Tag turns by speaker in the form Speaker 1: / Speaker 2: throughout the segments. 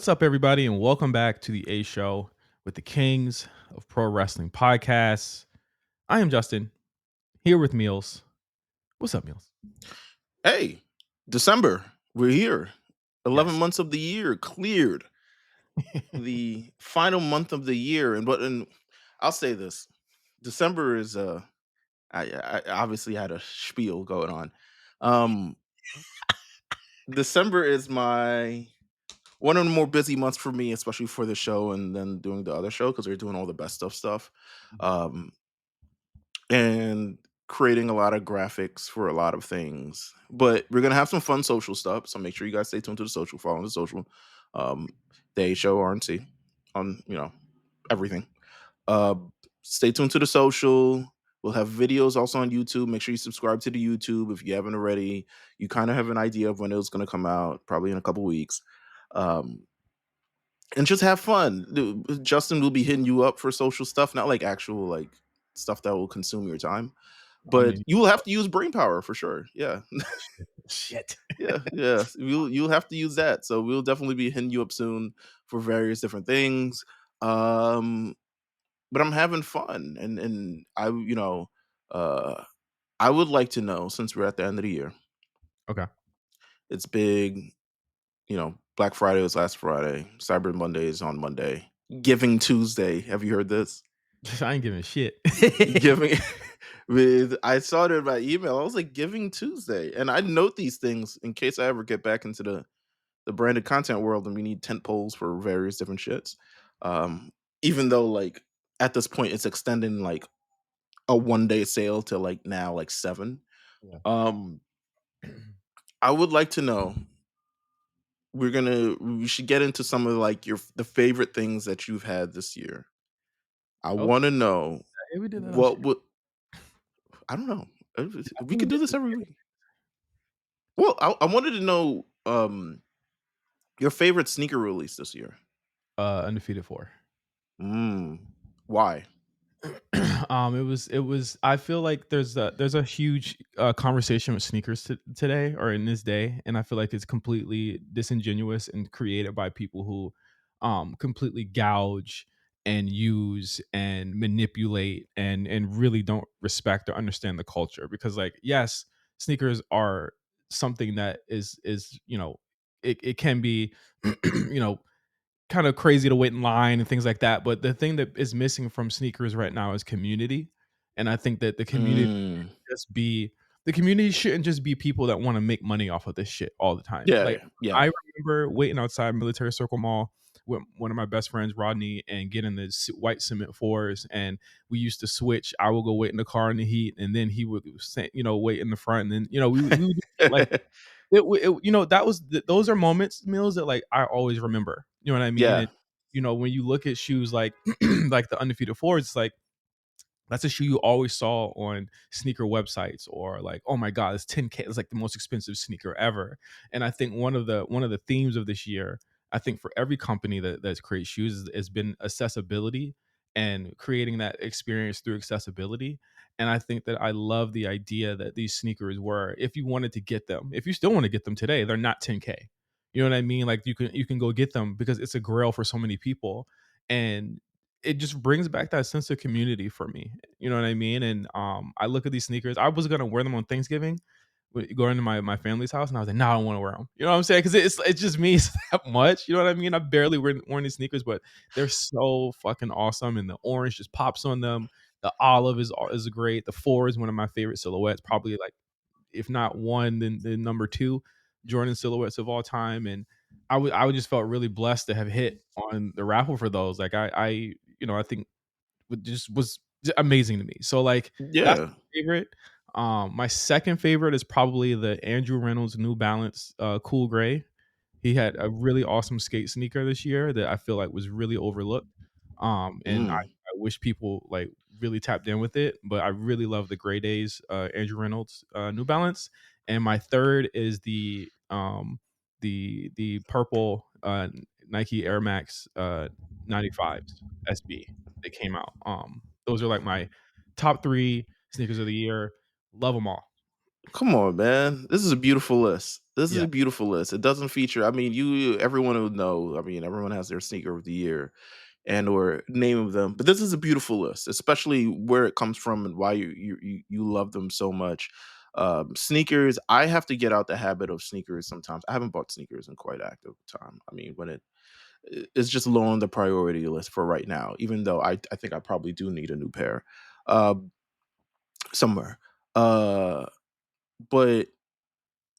Speaker 1: What's up, everybody, and welcome back to the A Show with the Kings of Pro Wrestling Podcasts. I am Justin, here with Meelz. What's up, Meelz?
Speaker 2: Hey, December, we're here. 11
Speaker 1: Yes.
Speaker 2: months of the year cleared. The final month of the year, and I'll say this: December is I obviously had a spiel going on. Um, December is my one of the more busy months for me, especially for the show and then doing the other show because we're doing all the best stuff. Um, and creating a lot of graphics for a lot of things. But we're gonna have some fun social stuff. So make sure you guys stay tuned to the social, follow the social. Um, Day Show RNC on everything. Uh, Stay tuned to the social. We'll have videos also on YouTube. Make sure you subscribe to the YouTube if you haven't already. You kind of have an idea of when it's going to come out, probably in a couple weeks. Um, and just have fun. Justin will be hitting you up for social stuff, not like actual like stuff that will consume your time,
Speaker 1: I
Speaker 2: but
Speaker 1: mean,
Speaker 2: you will have to use brain power for sure. Yeah.
Speaker 1: shit.
Speaker 2: Yeah. You'll have to use that. So we'll definitely be hitting you up soon for various different things. Um, but I'm having fun, and uh, I would like to know, since we're at the end of the year,
Speaker 1: Okay.
Speaker 2: it's big. Black Friday was last Friday. Cyber Monday is on Monday. Giving Tuesday. Have you heard this?
Speaker 1: I ain't giving a shit.
Speaker 2: Giving with I saw it in my email. I was like, Giving Tuesday. And I note these things in case I ever get back into the branded content world and we need tent poles for various different shits. Um, Even though like at this point it's extending like a 1 day sale to like now like 7.
Speaker 1: Yeah.
Speaker 2: Um, I would like to know, we should get into some of like the favorite things that you've had this year. I
Speaker 1: Okay.
Speaker 2: want to know
Speaker 1: Yeah, we did that last
Speaker 2: what
Speaker 1: year.
Speaker 2: would I don't know.
Speaker 1: I
Speaker 2: We
Speaker 1: think we
Speaker 2: could do
Speaker 1: did
Speaker 2: this
Speaker 1: this
Speaker 2: every
Speaker 1: year.
Speaker 2: week. Well, I wanted to know your favorite sneaker release this year.
Speaker 1: Undefeated 4.
Speaker 2: Mm, why?
Speaker 1: It was I feel like there's a huge conversation with sneakers today or in this day, and I feel like it's completely disingenuous and created by people who completely gouge and use and manipulate and really don't respect or understand the culture. Because like, yes, sneakers are something that is it can be kind of crazy to wait in line and things like that. But the thing that is missing from sneakers right now is community. And I think that
Speaker 2: Mm,
Speaker 1: just be the community shouldn't just be people that want to make money off of this shit all the time. Like
Speaker 2: yeah.
Speaker 1: I remember waiting outside Military Circle Mall with one of my best friends, Rodney, and getting the white cement fours. And we used to switch. I would go wait in the car in the heat, and then he would, wait in the front. And then, we would do shit like that was those are moments, Meals, that like I always remember. You know what I mean?
Speaker 2: Yeah.
Speaker 1: And when you look at shoes like like the undefeated fours, it's like that's a shoe you always saw on sneaker websites or like, oh my god, it's 10K. It's like the most expensive sneaker ever. And I think one of the themes of this year, I think for every company that's creates shoes has been accessibility and creating that experience through accessibility. And I think that I love the idea that these sneakers were, if you wanted to get them, if you still want to get them today, they're not 10K. You know what I mean? Like you can go get them because it's a grail for so many people. And it just brings back that sense of community for me. You know what I mean? And I look at these sneakers. I was gonna wear them on Thanksgiving, going to my family's house, and I was like, no, I don't want to wear them. You know what I'm saying? Because it's just me that much. You know what I mean? I barely worn these sneakers, but they're so fucking awesome, and the orange just pops on them. The olive is great. The four is one of my favorite silhouettes, probably like if not one, then number two Jordan silhouettes of all time. And I would just felt really blessed to have hit on the raffle for those. Like I think it just was amazing to me. So like that's
Speaker 2: Yeah.
Speaker 1: my favorite. My second favorite is probably the Andrew Reynolds New Balance Cool Gray. He had a really awesome skate sneaker this year that I feel like was really overlooked. And I
Speaker 2: Mm,
Speaker 1: wish people like really tapped in with it. But I really love the Gray Days Andrew Reynolds New Balance. And my third is the purple Nike Air Max 95s SB that came out. Those are like my top three sneakers of the year. Love them all.
Speaker 2: Come on, man. This is a beautiful list. This is
Speaker 1: Yeah.
Speaker 2: a beautiful list. It doesn't feature. I mean, everyone would know. I mean, everyone has their sneaker of the year and or name of them. But this is a beautiful list, especially where it comes from and why you love them so much. Sneakers. I have to get out the habit of sneakers sometimes. I haven't bought sneakers in quite active time. I mean, it's just low on the priority list for right now. Even though I think I probably do need a new pair, uh, somewhere. Uh, but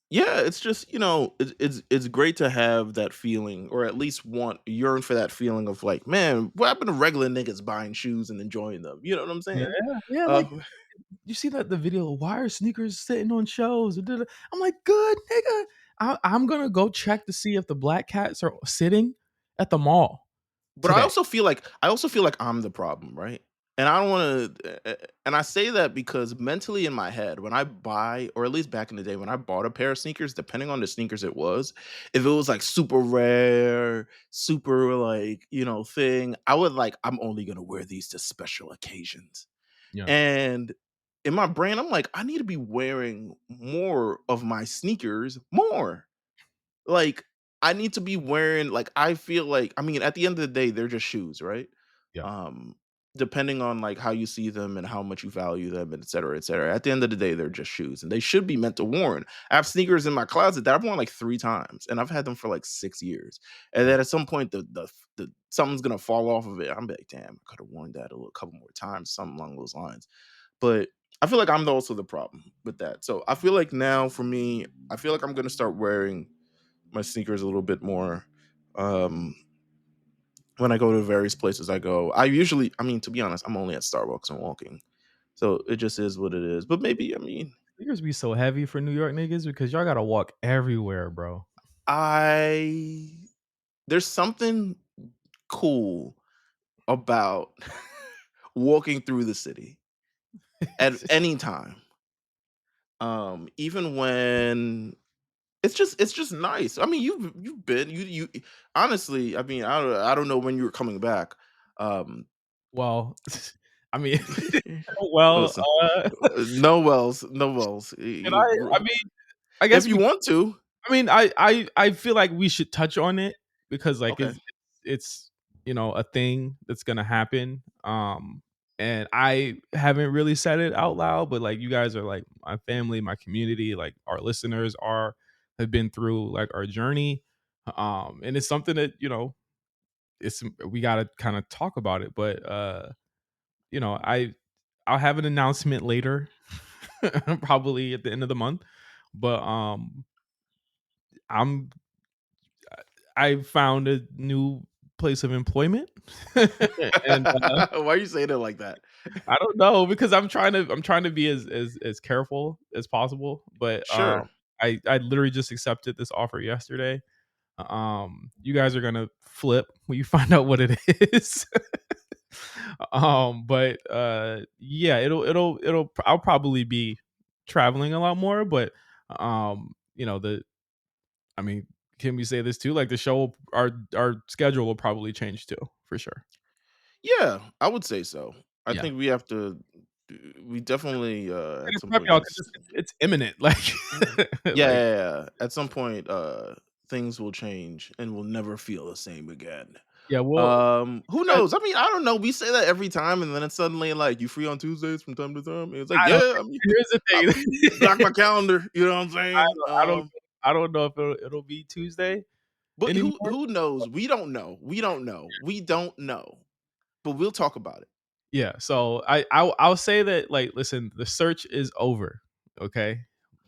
Speaker 2: yeah, it's just, it's great to have that feeling, or at least want yearn for that feeling of like, man, what happened to regular niggas buying shoes and enjoying them? You know what I'm
Speaker 1: Yeah,
Speaker 2: saying?
Speaker 1: yeah,
Speaker 2: Uh,
Speaker 1: like, you see that the video, "Why are sneakers sitting on shelves?" Da, da, da. I'm like, "Good, nigga. I'm gonna go check to see if the black cats are sitting at the mall
Speaker 2: but
Speaker 1: today."
Speaker 2: I also feel like I'm the problem, right? And I don't want to, and I say that because mentally in my head, when I buy, or at least back in the day when I bought a pair of sneakers, depending on the sneakers it was, if it was like super rare, super like thing, I would like I'm only gonna wear these to special occasions.
Speaker 1: Yeah,
Speaker 2: And in my brain, I'm like, I need to be wearing more of my sneakers more. Like, I need to be wearing like I feel like I mean, at the end of the day, they're just shoes, right?
Speaker 1: yeah,
Speaker 2: Um, Depending on like how you see them and how much you value them, and et cetera, et cetera. At the end of the day, they're just shoes and they should be meant to worn. I have sneakers in my closet that I've worn like 3 times and I've had them for like 6 years. And
Speaker 1: yeah.
Speaker 2: then at some point the something's gonna fall off of it. I'm like, damn, I could have worn that a couple more times, something along those lines. But I feel like I'm also the problem with that. So I feel like now for me, I feel like I'm gonna start wearing my sneakers a little bit more. Um, when I go to various places I go, I mean, to be honest, I'm only at Starbucks and walking. So it just is what it is. But maybe, I mean,
Speaker 1: Sneakers be so heavy for New York niggas because y'all gotta walk everywhere, bro.
Speaker 2: I, there's something cool about walking through the city at any time. Even when it's just nice. I mean, you've been you honestly. I mean, I don't know when you were coming back. Um,
Speaker 1: Well, I mean, well,
Speaker 2: Listen, no wells, no wells.
Speaker 1: can I mean, I
Speaker 2: If
Speaker 1: guess
Speaker 2: you
Speaker 1: we
Speaker 2: want to,
Speaker 1: I mean, I feel like we should touch on it because, like,
Speaker 2: okay.
Speaker 1: it's, a thing that's gonna happen, and I haven't really said it out loud, but, like, you guys are, like, my family, my community, like, our listeners have been through, like, our journey, and it's something that, it's we gotta kinda talk about it, but, I'll have an announcement later, probably at the end of the month, but, I'm I found a new place of employment, and,
Speaker 2: Why are you saying it like that?
Speaker 1: I don't know because I'm trying to be as careful as possible, but,
Speaker 2: Sure.
Speaker 1: I literally just accepted this offer yesterday. You guys are gonna flip when you find out what it is. But, yeah, I'll probably be traveling a lot more, but, the I mean, can we say this too? Like the show, our schedule will probably change too, for sure.
Speaker 2: Yeah, I would say so. I
Speaker 1: Yeah.
Speaker 2: think we have to. We definitely at
Speaker 1: Gotta
Speaker 2: some
Speaker 1: prep
Speaker 2: point
Speaker 1: y'all
Speaker 2: gotta.
Speaker 1: 'cause it's imminent. Like,
Speaker 2: Yeah,
Speaker 1: like,
Speaker 2: yeah, yeah. At some point, things will change and will never feel the same again.
Speaker 1: yeah, well,
Speaker 2: Who
Speaker 1: I
Speaker 2: knows? I mean, I don't know. We say that every time, and then it's suddenly like you free on Tuesdays from time to time. And it's like,
Speaker 1: I don't
Speaker 2: yeah, I mean,
Speaker 1: here's the
Speaker 2: I
Speaker 1: thing.
Speaker 2: block my calendar. You know what I'm
Speaker 1: I
Speaker 2: saying?
Speaker 1: don't I don't I don't know if it'll be Tuesday
Speaker 2: But who
Speaker 1: anymore.
Speaker 2: who knows? We don't know. We don't know. We don't know. But we'll talk about it.
Speaker 1: Yeah, so I'll say that, like, listen, the search is over, okay?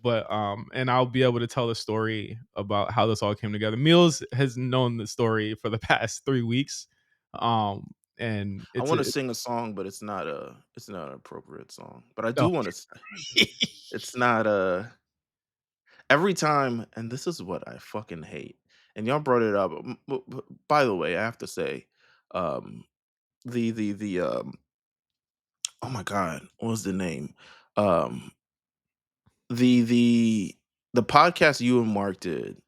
Speaker 1: But, and I'll be able to tell the story about how this all came together. Meals has known the story for the past 3 weeks, and
Speaker 2: I
Speaker 1: it's
Speaker 2: want
Speaker 1: a
Speaker 2: to sing a song, but it's not an appropriate song. But I
Speaker 1: no.
Speaker 2: do want to. It's not every time, and this is what I fucking hate. And y'all brought it up. By the way, I have to say, um, the oh my god, what was the name? Um, the podcast you and Mark did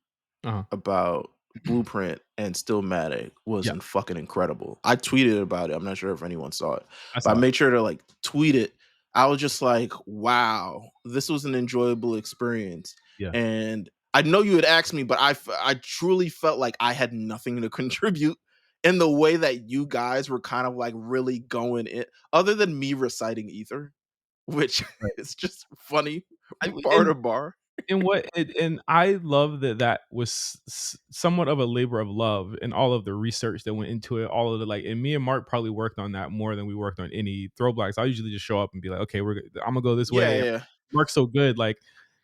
Speaker 1: Uh-huh.
Speaker 2: about Blueprint and Stillmatic was
Speaker 1: Yeah,
Speaker 2: fucking incredible. I tweeted about it. I'm not sure if anyone saw it,
Speaker 1: I
Speaker 2: but I
Speaker 1: saw it.
Speaker 2: made sure to like tweet it I was just like, wow, this was an enjoyable experience.
Speaker 1: Yeah.
Speaker 2: And I know you had asked me, but I truly felt like I had nothing to contribute in the way that you guys were kind of like really going in, other than me reciting Ether, which
Speaker 1: Right.
Speaker 2: is just funny
Speaker 1: I
Speaker 2: bar
Speaker 1: and
Speaker 2: to bar.
Speaker 1: and I love that that was somewhat of a labor of love and all of the research that went into it, all of the like, and me and Mark probably worked on that more than we worked on any throwbacks. I usually just show up and be like, okay, I'm gonna go this
Speaker 2: Yeah,
Speaker 1: way.
Speaker 2: yeah.
Speaker 1: Mark's so good, like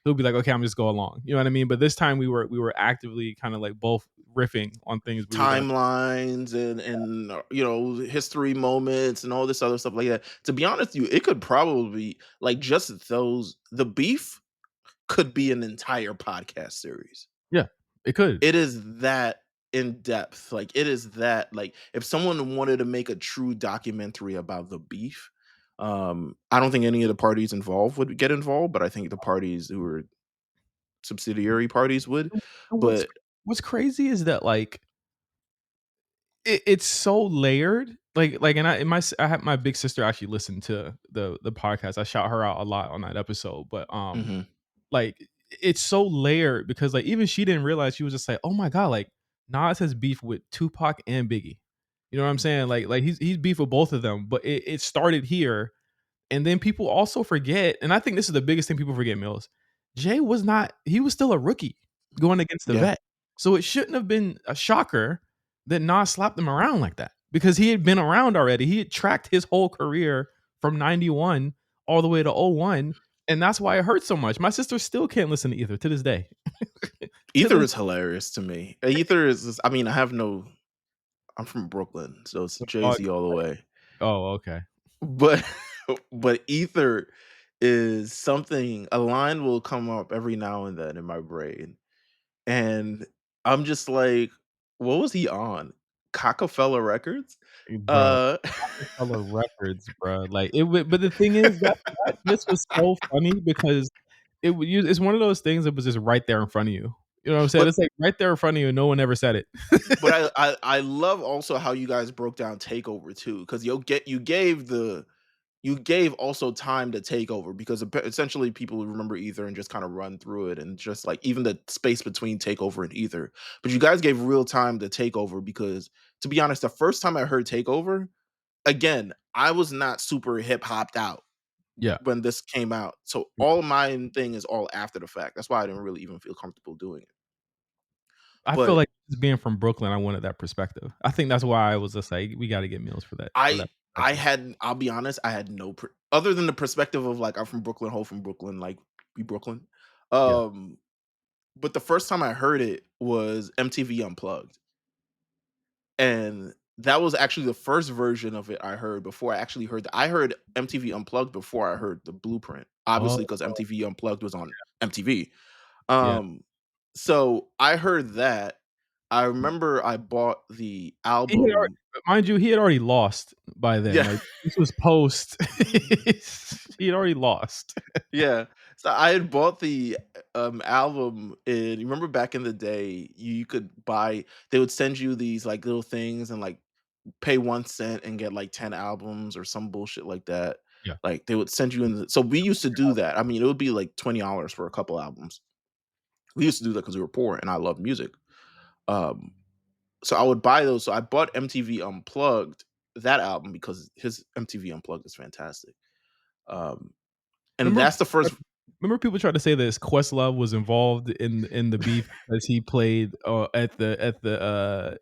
Speaker 1: he'll be like, okay, I'm just go along. You know what I mean? But this time we were actively kind of like both riffing on things we were gonna.
Speaker 2: Timelines and history moments and all this other stuff like that. To be honest with you, it could probably like just those the beef could be an entire podcast series.
Speaker 1: Yeah, it could.
Speaker 2: It is that in depth. Like it is that like if someone wanted to make a true documentary about the beef, I don't think any of the parties involved would get involved, but I think the parties who were subsidiary parties would.
Speaker 1: And
Speaker 2: But
Speaker 1: what's crazy is that like it's so layered. Like, and I have my big sister actually listened to the podcast. I shout her out a lot on that episode, but
Speaker 2: mhm,
Speaker 1: like it's so layered because like even she didn't realize she was just like, oh my god, like Nas has beef with Tupac and Biggie. You know what I'm saying? Like he's beef with both of them, but it started here. And then people also forget, and I think this is the biggest thing people forget, Mills. Jay was not, he was still a rookie going against the
Speaker 2: yeah.
Speaker 1: vet. So it shouldn't have been a shocker that Nas slapped him around like that because he had been around already. He had tracked his whole career from 91 all the way to '01. And that's why it hurts so much. My sister still can't listen to either to this day. To
Speaker 2: Ether
Speaker 1: this
Speaker 2: is hilarious to me. Ether is I mean, I have no I'm from Brooklyn, so it's
Speaker 1: oh,
Speaker 2: Jay-Z all the way.
Speaker 1: oh, okay.
Speaker 2: But but Ether is something a line will come up every now and then in my brain. And I'm just like, what was he on? Cockefeller Records?
Speaker 1: Bro.
Speaker 2: Uh
Speaker 1: Rockefeller Records, bro. Like it would, but the thing is that this was so funny because it's one of those things that was just right there in front of you. You know what I'm saying?
Speaker 2: but
Speaker 1: It's like right there in front of you and no one ever said it.
Speaker 2: but I love also how you guys broke down Takeover too, because you gave also time to take over because essentially people remember Ether and just kind of run through it and just like even the space between Takeover and Ether. But you guys gave real time to Takeover because to be honest, the first time I heard Takeover, again, I was not super hip hopped out
Speaker 1: Yeah.
Speaker 2: when this came out. So all my thing is all after the fact. That's why I didn't really even feel comfortable doing it.
Speaker 1: I feel
Speaker 2: But
Speaker 1: like just being from Brooklyn, I wanted that perspective. I think that's why I was just like, we got to get meals for
Speaker 2: I
Speaker 1: that
Speaker 2: I
Speaker 1: perspective.
Speaker 2: had I'll be honest, I had no other than the perspective of like I'm from Brooklyn, whole from Brooklyn, like be Brooklyn.
Speaker 1: Yeah.
Speaker 2: Um But the first time I heard it was MTV Unplugged, and that was actually the first version of it I heard before I actually heard I heard MTV Unplugged before I heard the Blueprint,
Speaker 1: Oh,
Speaker 2: obviously because MTV Unplugged was on MTV.
Speaker 1: yeah.
Speaker 2: Um, so I heard that. I remember I bought the
Speaker 1: He had already,
Speaker 2: album.
Speaker 1: mind you, he had already lost by then.
Speaker 2: Yeah,
Speaker 1: Like this was post. He had already lost.
Speaker 2: yeah. So I had bought the album, and you remember back in the day, you could buy. They would send you these like little things and like pay 1 cent and get like 10 albums or some bullshit like that.
Speaker 1: Yeah.
Speaker 2: Like they would send you in so we used to do that. I mean, it would be like $20 for a couple albums. We used to do that because we were poor and I love music. Um, so I would buy those. So I bought MTV Unplugged, that album, because his MTV Unplugged is fantastic. Um, and
Speaker 1: Remember
Speaker 2: that's the first.
Speaker 1: remember people tried to say that Questlove was involved in the beef because he played at the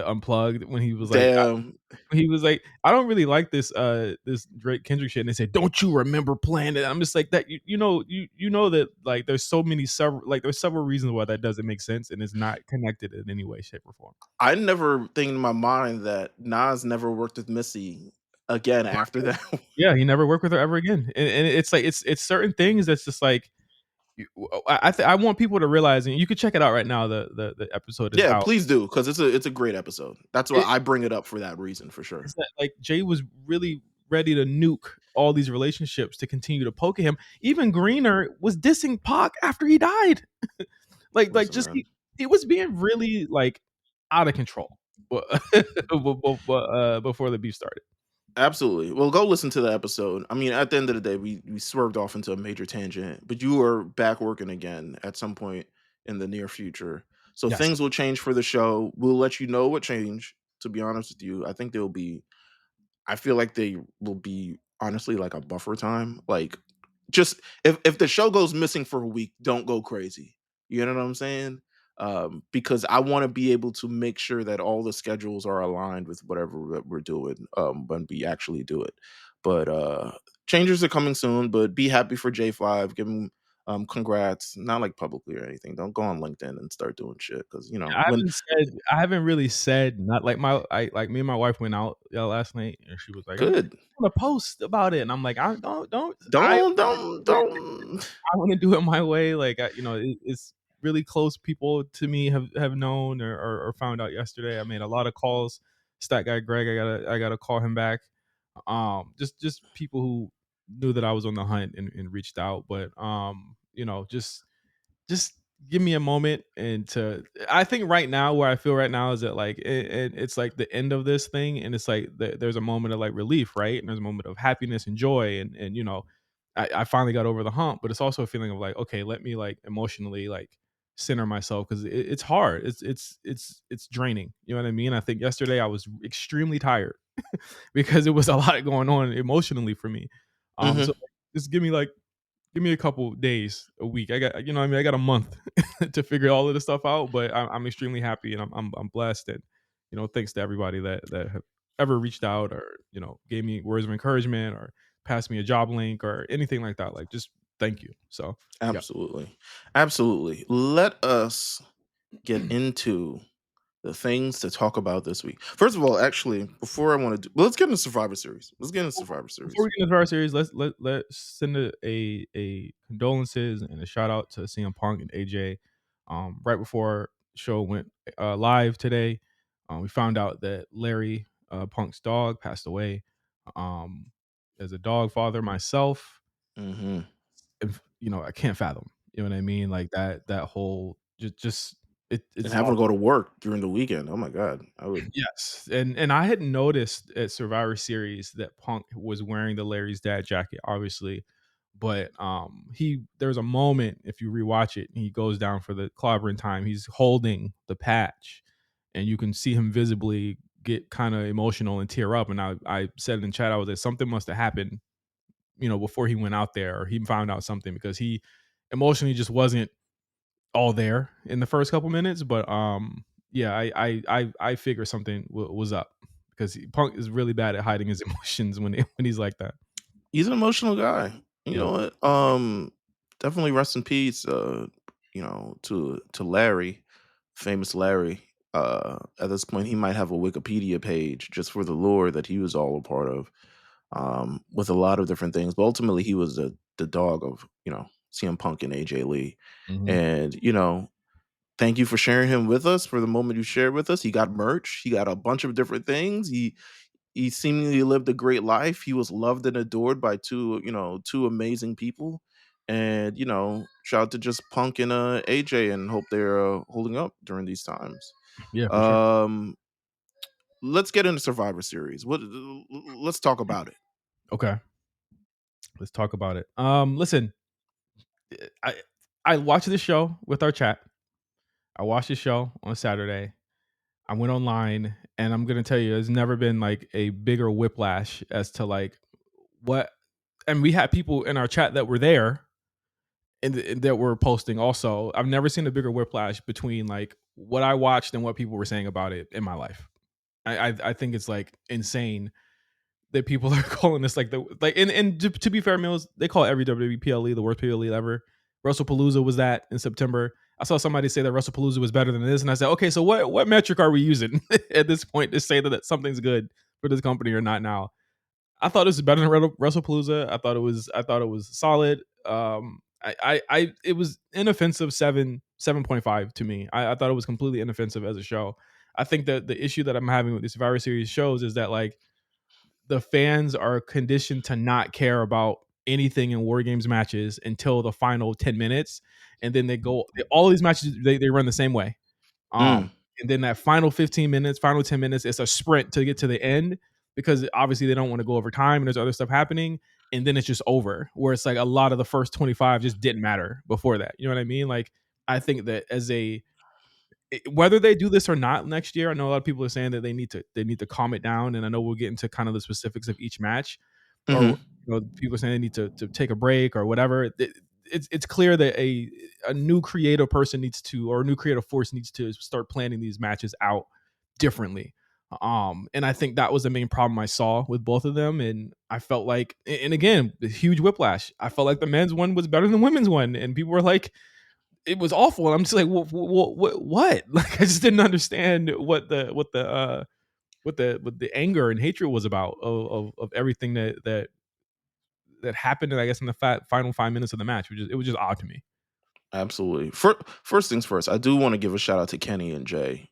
Speaker 1: unplugged when
Speaker 2: Damn.
Speaker 1: he was like, I don't really like this Drake Kendrick shit, and they said, don't you remember playing it? I'm just like that, you know that like there's several reasons why that doesn't make sense and is not connected in any way, shape, or form.
Speaker 2: I never think in my mind that Nas never worked with Missy again after that.
Speaker 1: Yeah, he never worked with her ever again, and it's like it's certain things that's just like I want people to realize, and you can check it out right now. The episode is
Speaker 2: Yeah,
Speaker 1: out.
Speaker 2: please do because it's a great episode. That's why
Speaker 1: It,
Speaker 2: I bring it up for that reason for
Speaker 1: it's
Speaker 2: sure.
Speaker 1: that like Jay was really ready to nuke all these relationships to continue to poke at him. Even Greener was dissing Pac after he died. Like
Speaker 2: Listen,
Speaker 1: just
Speaker 2: man.
Speaker 1: he was being really like out of control, but, before the beef started.
Speaker 2: Absolutely. Well, go listen to the episode. I mean, at the end of the day, we swerved off into a major tangent, but you are back working again at some point in the near future. So
Speaker 1: Yes.
Speaker 2: things will change for the show. We'll let you know what change. To be honest with you, I think they'll be I feel like they will be honestly like a buffer time. Like just if the show goes missing for a week, don't go crazy. You know what I'm saying? Because I want to be able to make sure that all the schedules are aligned with whatever that we're doing when we actually do it. But changes are coming soon. But be happy for J5. Give him congrats. Not like publicly or anything. Don't go on LinkedIn and start doing shit because you know when
Speaker 1: I haven't really said not like like me and my wife went out last night and she was like, "I'm
Speaker 2: good.
Speaker 1: gonna post about it," and I'm like, "I don't I
Speaker 2: Don't.
Speaker 1: I want to do it my way." Like, it's really close people to me have known or found out yesterday. I made a lot of calls. Stat guy Greg, I gotta call him back. Just people who knew that I was on the hunt and reached out, but just give me a moment and to I think right now where I feel right now is that like it's like the end of this thing and it's like there's a moment of like relief, right? And there's a moment of happiness and joy and I finally got over the hump, but it's also a feeling of like, okay, let me like emotionally like center myself because it's hard. It's draining. You know what I mean? I think yesterday I was extremely tired because it was a lot going on emotionally for me. So
Speaker 2: Mhm.
Speaker 1: just give me a couple days, a week. I got, what I mean, I got a month to figure all of this stuff out, but I'm extremely happy and I'm blessed. And, thanks to everybody that have ever reached out or, gave me words of encouragement or passed me a job link or anything like that. Like, just thank you. So, yeah.
Speaker 2: Absolutely. Absolutely. Let us get into the things to talk about this week. First of all, actually, before I want to do, let's get into Survivor Series. Let's get into Survivor
Speaker 1: Before
Speaker 2: Series.
Speaker 1: we get into our series, let's send a condolences and a shout out to CM Punk and AJ. Right before show went live today, we found out that Larry Punk's dog passed away. Um, as a dog father myself,
Speaker 2: Hmm.
Speaker 1: if, I can't fathom. You know what I mean? Like that whole just
Speaker 2: And
Speaker 1: it's
Speaker 2: having to
Speaker 1: awful.
Speaker 2: go to work during the weekend. Oh my God. I would.
Speaker 1: Yes, and I had noticed at Survivor Series that Punk was wearing the Larry's dad jacket, obviously, but there's a moment if you rewatch it, he goes down for the clobbering time. He's holding the patch, and you can see him visibly get kind of emotional and tear up. And I said in chat, I was like, something must have happened, before he went out there, or he found out something because he emotionally just wasn't all there in the first couple minutes, but yeah, I figure something was up because Punk is really bad at hiding his emotions when he's like that.
Speaker 2: He's an emotional guy. You
Speaker 1: Yeah.
Speaker 2: know what? Definitely rest in peace. To Larry, famous Larry. At this point, he might have a Wikipedia page just for the lore that he was all a part of. With a lot of different things. But ultimately, he was the dog of CM Punk and AJ Lee,
Speaker 1: Mhm.
Speaker 2: and thank you for sharing him with us for the moment you shared with us. He got merch. He got a bunch of different things. He seemingly lived a great life. He was loved and adored by two amazing people. And shout out to just Punk and AJ, and hope they're holding up during these times.
Speaker 1: Yeah, for sure.
Speaker 2: Um, let's get into Survivor Series. Let's talk about it.
Speaker 1: Okay, let's talk about it. Listen, I I watched this show with our chat. I watched the show on Saturday. I went online, and I'm gonna tell you, there's never been like a bigger whiplash as to like what. And we had people in our chat that were there and that were posting also. I've never seen a bigger whiplash between like what I watched and what people were saying about it in my life. I think it's like insane that people are calling this like the like and to be fair, Mills, they call every WWE PLE the worst PLE ever. WrestlePalooza was that in September. I saw somebody say that WrestlePalooza was better than this, and I said, okay, so what metric are we using at this point to say that something's good for this company or not now? I thought it was better than WrestlePalooza. I thought it was solid. It was inoffensive 7.5 to me. I thought it was completely inoffensive as a show. I think that the issue that I'm having with this Survivor Series shows is that like the fans are conditioned to not care about anything in War Games matches until the final 10 minutes, and then all these matches they run the same way.
Speaker 2: Mm,
Speaker 1: Um, and then that final 15 minutes, final 10 minutes, it's a sprint to get to the end because obviously they don't want to go over time and there's other stuff happening, and then it's just over. Where it's like a lot of the first 25 just didn't matter before that. You know what I mean? Like I think that as a whether they do this or not next year, I know a lot of people are saying that they need to calm it down, and I know we'll get into kind of the specifics of each match, or
Speaker 2: Mhm.
Speaker 1: people are saying they need to take a break or whatever. It's clear that a new creative person needs to, or a new creative force needs to start planning these matches out differently. And I think that was the main problem I saw with both of them, and I felt like, and again, the huge whiplash. I felt like the men's one was better than the women's one, and people were like, it was awful. And I'm just like, what? Like, I just didn't understand what the anger and hatred was about of everything that happened. I guess in the final 5 minutes of the match, it was just odd to me.
Speaker 2: Absolutely. First things first, I do wanna give a shout out to Kenny and Jay.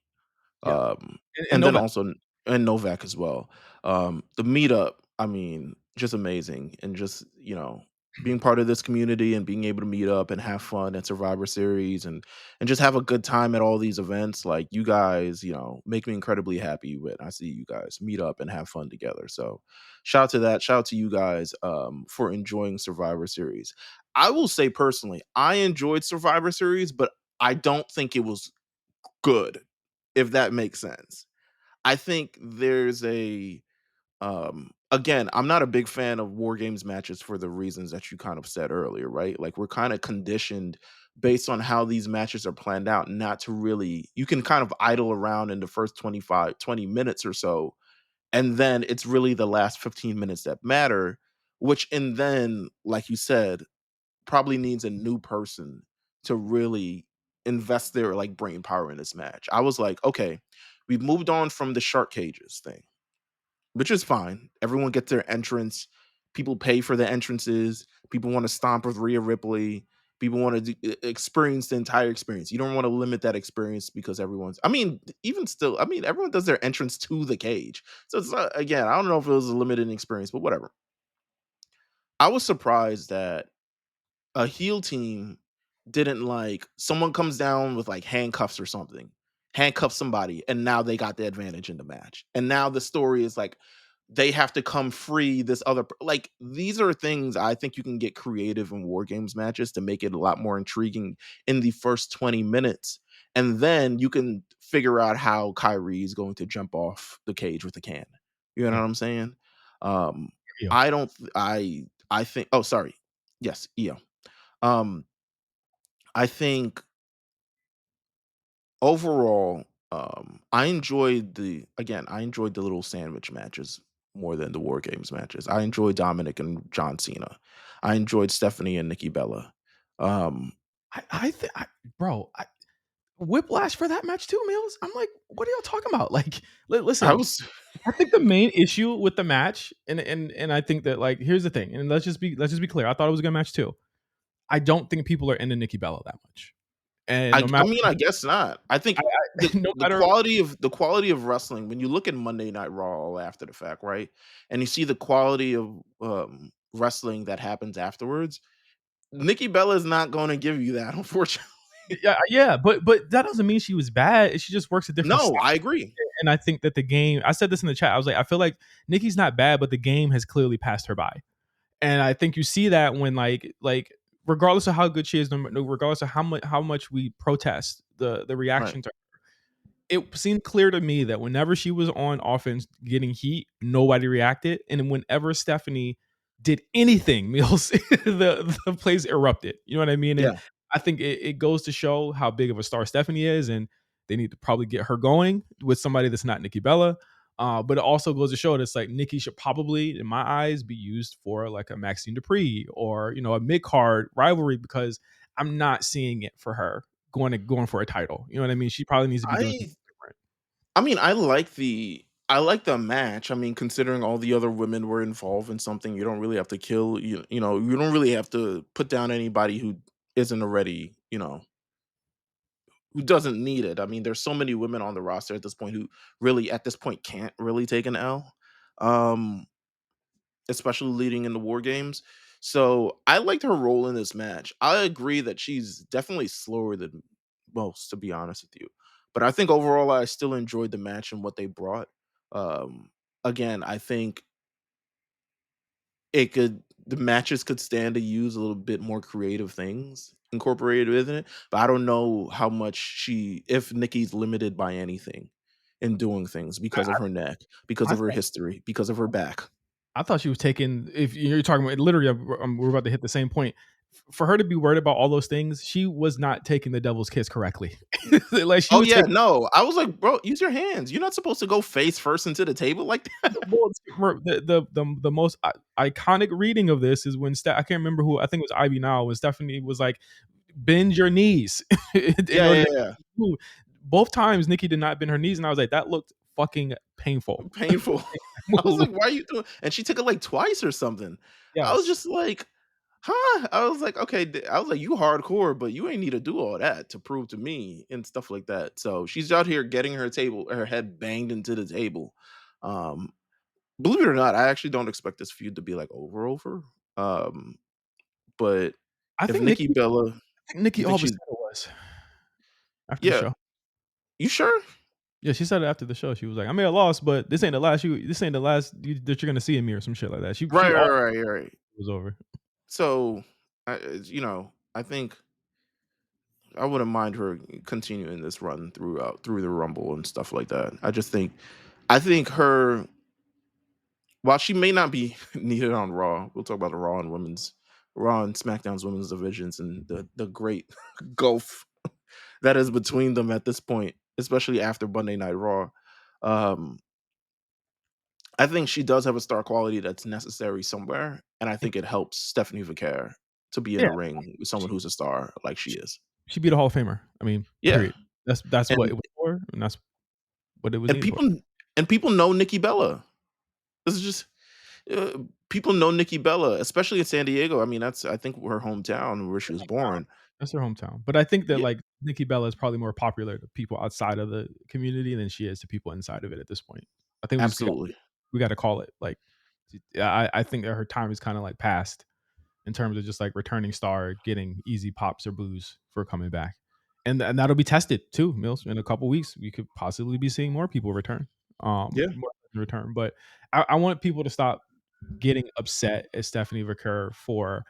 Speaker 1: Yeah,
Speaker 2: Um,
Speaker 1: and
Speaker 2: and then
Speaker 1: Novak.
Speaker 2: also and Novak as well. The meetup, I mean, just amazing, and just being part of this community and being able to meet up and have fun at Survivor Series and just have a good time at all these events. Like you guys, make me incredibly happy when I see you guys meet up and have fun together. So shout out to that. Shout out to you guys for enjoying Survivor Series. I will say personally, I enjoyed Survivor Series, but I don't think it was good, if that makes sense. I think there's a again, I'm not a big fan of war games matches for the reasons that you kind of said earlier, right? Like we're kind of conditioned based on how these matches are planned out not to really you can kind of idle around in the first 20 minutes or so, and then it's really the last 15 minutes that matter, which and then like you said probably needs a new person to really invest their like brain power in this match. I was like, okay, we've moved on from the shark cages thing, which is fine. Everyone gets their entrance. People pay for the entrances. People want to stomp with Rhea Ripley. People want to experience the entire experience. You don't want to limit that experience because everyone's. I mean, even still, I mean, everyone does their entrance to the cage. So it's not, again, I don't know if it was a limited experience, but whatever. I was surprised that a heel team didn't like someone comes down with like handcuffs or something, handcuff somebody, and now they got the advantage in the match. And now the story is like they have to come free this like these are things I think you can get creative in war games matches to make it a lot more intriguing in the first 20 minutes. And then you can figure out how Kyrie is going to jump off the cage with a can. You know
Speaker 1: Yeah,
Speaker 2: what I'm saying? Um
Speaker 1: yeah.
Speaker 2: I don't I think oh sorry. Yes, EO. Um, I think overall, I enjoyed the little sandwich matches more than the War Games matches. I enjoyed Dominic and John Cena. I enjoyed Stephanie and Nikki Bella. Um,
Speaker 1: I think, bro, whiplash for that match too, Mills. I'm like, what are y'all talking about? Like,
Speaker 2: I
Speaker 1: listen,
Speaker 2: was
Speaker 1: I think the main issue with the match, and I think that, like, here's the thing, and let's just be clear. I thought it was a good match too. I don't think people are into Nikki Bella that much, and no
Speaker 2: I
Speaker 1: matter,
Speaker 2: mean, I guess not. I think
Speaker 1: no
Speaker 2: the
Speaker 1: matter,
Speaker 2: quality of wrestling when you look at Monday Night Raw after the fact, right? And you see the quality of wrestling that happens afterwards, Nikki Bella is not going to give you that, unfortunately.
Speaker 1: yeah, yeah, but that doesn't mean she was bad. She just works a different
Speaker 2: No,
Speaker 1: style.
Speaker 2: I agree.
Speaker 1: And I think that the game. I said this in the chat. I was like, I feel like Nikki's not bad, but the game has clearly passed her by. And I think you see that when, regardless of how good she is, regardless of how much we protest the
Speaker 2: Right.
Speaker 1: reaction to, it seemed clear to me that whenever she was on offense getting heat, nobody reacted. And whenever Stephanie did anything, Mills, the place erupted. You know what I mean? And
Speaker 2: Yeah.
Speaker 1: I think it goes to show how big of a star Stephanie is, and they need to probably get her going with somebody that's not Nikki Bella. But it also goes to show that it's like Nikki should probably, in my eyes, be used for like a Maxine Dupree or a mid card rivalry, because I'm not seeing it for her going for a title. You know what I mean? She probably needs to be doing
Speaker 2: I
Speaker 1: something different.
Speaker 2: I mean, I like the match. I mean, considering all the other women were involved in something, you don't really have to kill you don't really have to put down anybody who isn't already, who doesn't need it. I mean, there's so many women on the roster at this point who really at this point can't really take an L. Um especially leading in the war games. So I liked her role in this match. I agree that she's definitely slower than most, to be honest with you. But I think overall, I still enjoyed the match and what they brought. Um, again, I think it could the matches could stand to use a little bit more creative things incorporated within it, but I don't know how much if Nikki's limited by anything in doing things because of her neck, because
Speaker 1: I
Speaker 2: of her
Speaker 1: think
Speaker 2: history, because of her back.
Speaker 1: I thought she was taking. If you're talking about literally, we're about to hit the same point. For her to be worried about all those things, she was not taking the devil's kiss correctly. Like she
Speaker 2: Oh,
Speaker 1: was
Speaker 2: yeah,
Speaker 1: taking.
Speaker 2: no, I was like, "Bro, use your hands. You're not supposed to go face first into the table like that."
Speaker 1: Well, the most iconic reading of this is when I can't remember who, I think it was Ivy now, when Stephanie was like, bend your knees in
Speaker 2: Yeah,
Speaker 1: order
Speaker 2: yeah,
Speaker 1: to
Speaker 2: yeah.
Speaker 1: move. Both times Nikki did not bend her knees, and I was like, that looked fucking painful.
Speaker 2: Painful. I was
Speaker 1: Move.
Speaker 2: like, "Why are you doing?" And she took it, like, twice or something. I was
Speaker 1: Yes.
Speaker 2: just like, "Huh?" I was like, "Okay." I was like, "You hardcore, but you ain't need to do all that to prove to me," and stuff like that. So, she's out here getting her head banged into the table. Um, Believe it or not, I actually don't expect this feud to be, like, over. Um, but
Speaker 1: I
Speaker 2: if
Speaker 1: think
Speaker 2: Nikki Bella
Speaker 1: Nikki
Speaker 2: you
Speaker 1: all
Speaker 2: think
Speaker 1: of a
Speaker 2: she's
Speaker 1: sudden was after the
Speaker 2: Yeah.
Speaker 1: show.
Speaker 2: You sure?
Speaker 1: Yeah, she said it after the show. She was like, "I may have lost, but this ain't the last that you're gonna see in me," or some shit like that. She
Speaker 2: Right,
Speaker 1: all
Speaker 2: right, right, right.
Speaker 1: was over.
Speaker 2: So, I think I wouldn't mind her continuing this run through the Rumble and stuff like that. I think her while she may not be needed on Raw, we'll talk about the Raw and SmackDown's women's divisions and the great gulf that is between them at this point, especially after Monday Night Raw. Um, I think she does have a star quality that's necessary somewhere, and I think it helps Stephanie Vicaire to be in
Speaker 1: Yeah,
Speaker 2: the ring with someone
Speaker 1: she
Speaker 2: who's a star like she
Speaker 1: she
Speaker 2: is.
Speaker 1: she beat a Hall of Famer. I mean,
Speaker 2: Yeah,
Speaker 1: period. That's what
Speaker 2: and
Speaker 1: it was for, and that's what it was
Speaker 2: and
Speaker 1: needed for.
Speaker 2: people know Nikki Bella. This is just people know Nikki Bella, especially in San Diego. I mean, that's I think her hometown where she was born.
Speaker 1: That's her hometown. But I think that,
Speaker 2: Yeah,
Speaker 1: like, Nikki Bella is probably more popular to people outside of the community than she is to people inside of it at this point. I think
Speaker 2: absolutely.
Speaker 1: we gotta call it, like, yeah, I think that her time is kinda, like, past in terms of just, like, returning star, getting easy pops or boos for coming back. And that'll be tested too, Mills. In a couple weeks, we could possibly be seeing more people return,
Speaker 2: Yeah,
Speaker 1: more return, but I want people to stop getting upset at Stephanie Vicker for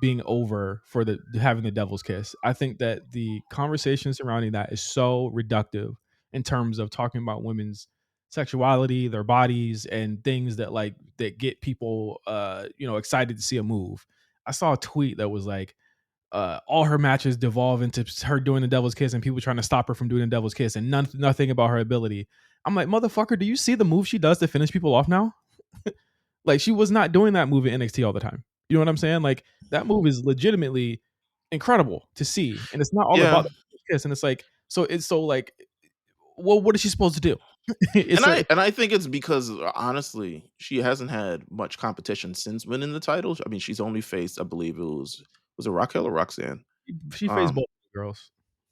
Speaker 1: being over for the having the devil's kiss. I think that the conversation surrounding that is so reductive in terms of talking about women's sexuality, their bodies, and things that that get people excited to see a move. I saw a tweet that was like all her matches devolve into her doing the devil's kiss and people trying to stop her from doing the devil's kiss and nothing about her ability. I'm like, motherfucker, do you see the move she does to finish people off now? Like she was not doing that move in NXT all the time. You know what I'm saying? Like that move is legitimately incredible to see, and it's not all
Speaker 2: yeah.
Speaker 1: about the kiss. And it's like, so it's so like, well, what is she supposed to do?
Speaker 2: And
Speaker 1: it's a
Speaker 2: I think it's because honestly, she hasn't had much competition since winning the title. I mean, she's only faced, I believe it was a Raquel or Roxanne.
Speaker 1: she faced
Speaker 2: Um,
Speaker 1: both girls.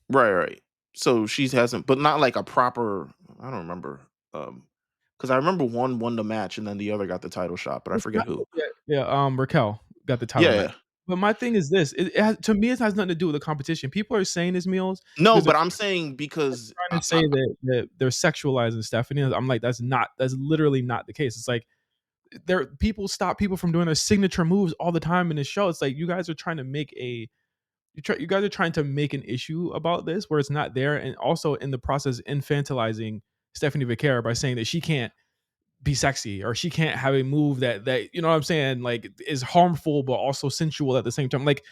Speaker 2: right, right. So she hasn't, but not like a proper. I don't remember. Because I remember one won the match and then the other got the title shot, but I
Speaker 1: It's
Speaker 2: forget
Speaker 1: not,
Speaker 2: who.
Speaker 1: yeah, yeah. Raquel got the title
Speaker 2: Yeah,
Speaker 1: match.
Speaker 2: yeah.
Speaker 1: But my thing is this: to me, it has nothing to do with the competition. People are saying this, Meals,
Speaker 2: No,
Speaker 1: because they're
Speaker 2: but I'm saying because
Speaker 1: trying to say that they're sexualizing Stephanie. I'm like, that's literally not the case. It's like there people stop people from doing their signature moves all the time in this show. It's like you guys are trying to make you guys are trying to make an issue about this where it's not there, and also in the process infantilizing Stephanie Vicaire by saying that she can't be sexy or she can't have a move that you know what I'm saying, like is harmful but also sensual at the same time. Like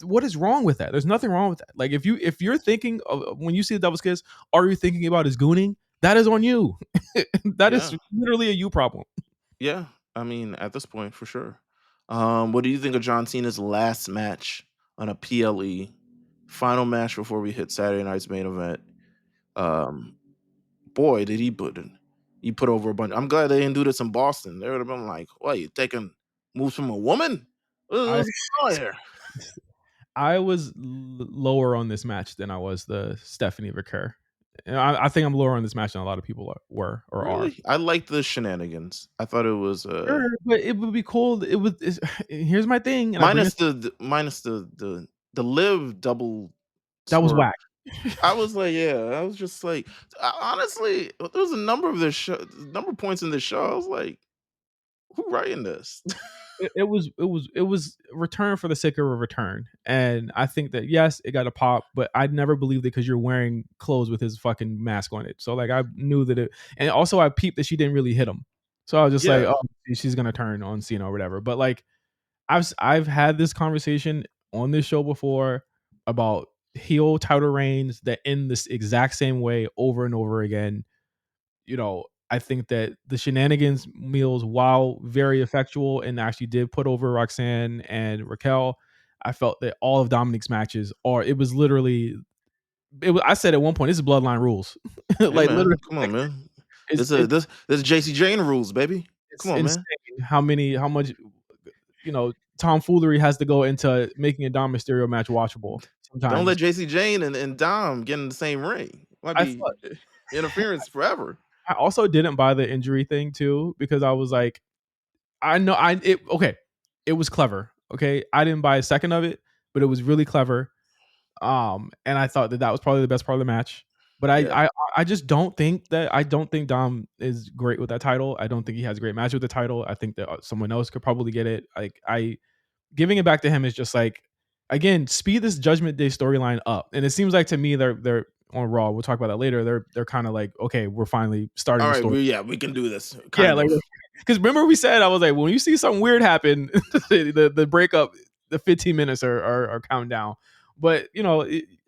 Speaker 1: what is wrong with that? There's nothing wrong with that. Like if you're thinking of when you see the devil's kiss, are you thinking about is gooning? That is on you. That is
Speaker 2: yeah,
Speaker 1: literally a you problem.
Speaker 2: yeah. I mean, at this point, for sure. What do you think of John Cena's last match on a PLE final match before we hit Saturday night's main event? Um, Boy, did he put over a bunch. I'm glad they didn't do this in Boston. They would have been like, "What, you taking moves from a woman?
Speaker 1: I
Speaker 2: What's going on here?"
Speaker 1: I was lower on this match than I was the Stephanie Vicker. And I think I'm lower on this match than a lot of people were or are.
Speaker 2: Really? I like the shenanigans. I thought it was
Speaker 1: Sure, but it would be cool. Here's my thing, and I bring
Speaker 2: minus
Speaker 1: this.
Speaker 2: the minus the live double
Speaker 1: That was
Speaker 2: swerve.
Speaker 1: whack.
Speaker 2: I was like, yeah, I was just like, honestly, there was a number of this show, number of points in this show. I was like, who writing this?
Speaker 1: It was return for the sake of a return, and I think that yes, it got a pop, but I never believed it because you're wearing clothes with his fucking mask on it. So like I knew that it, and also I peeped that she didn't really hit him. So I was just like,
Speaker 2: Yeah,
Speaker 1: oh, she's gonna turn on Cena or whatever. But like I've had this conversation on this show before about heel title reigns that end this exact same way over and over again. I think that the shenanigans meals, while very effectual and actually did put over Roxanne and Raquel, I felt that all of Dominic's matches are it was literally I said at one point, this is bloodline rules.
Speaker 2: hey
Speaker 1: Like literally
Speaker 2: man, come on, man.
Speaker 1: it's
Speaker 2: This JC Jane rules, baby. Come
Speaker 1: it's
Speaker 2: on, man.
Speaker 1: insane how much tomfoolery has to go into making a Dom Mysterio match watchable
Speaker 2: Don't
Speaker 1: sometimes.
Speaker 2: let JC Jane and Dom get in the same ring. Might
Speaker 1: I
Speaker 2: be
Speaker 1: thought
Speaker 2: interference forever.
Speaker 1: I also didn't buy the injury thing too because I was like, I know I it okay, it was clever. Okay, I didn't buy a second of it, but it was really clever. And I thought that that was probably the best part of the match. But
Speaker 2: Yeah.
Speaker 1: I just don't think Dom is great with that title. I don't think he has a great match with the title. I think that someone else could probably get it. Like I giving it back to him is just like again speed this Judgment Day storyline up. And it seems like to me they're on Raw. We'll talk about that later. They're kind of like okay, we're finally starting
Speaker 2: All
Speaker 1: the
Speaker 2: right,
Speaker 1: story.
Speaker 2: we can do this.
Speaker 1: Yeah,
Speaker 2: Kind
Speaker 1: like
Speaker 2: of.
Speaker 1: because remember we said I was like when you see something weird happen, the breakup, the 15 minutes are counting down. But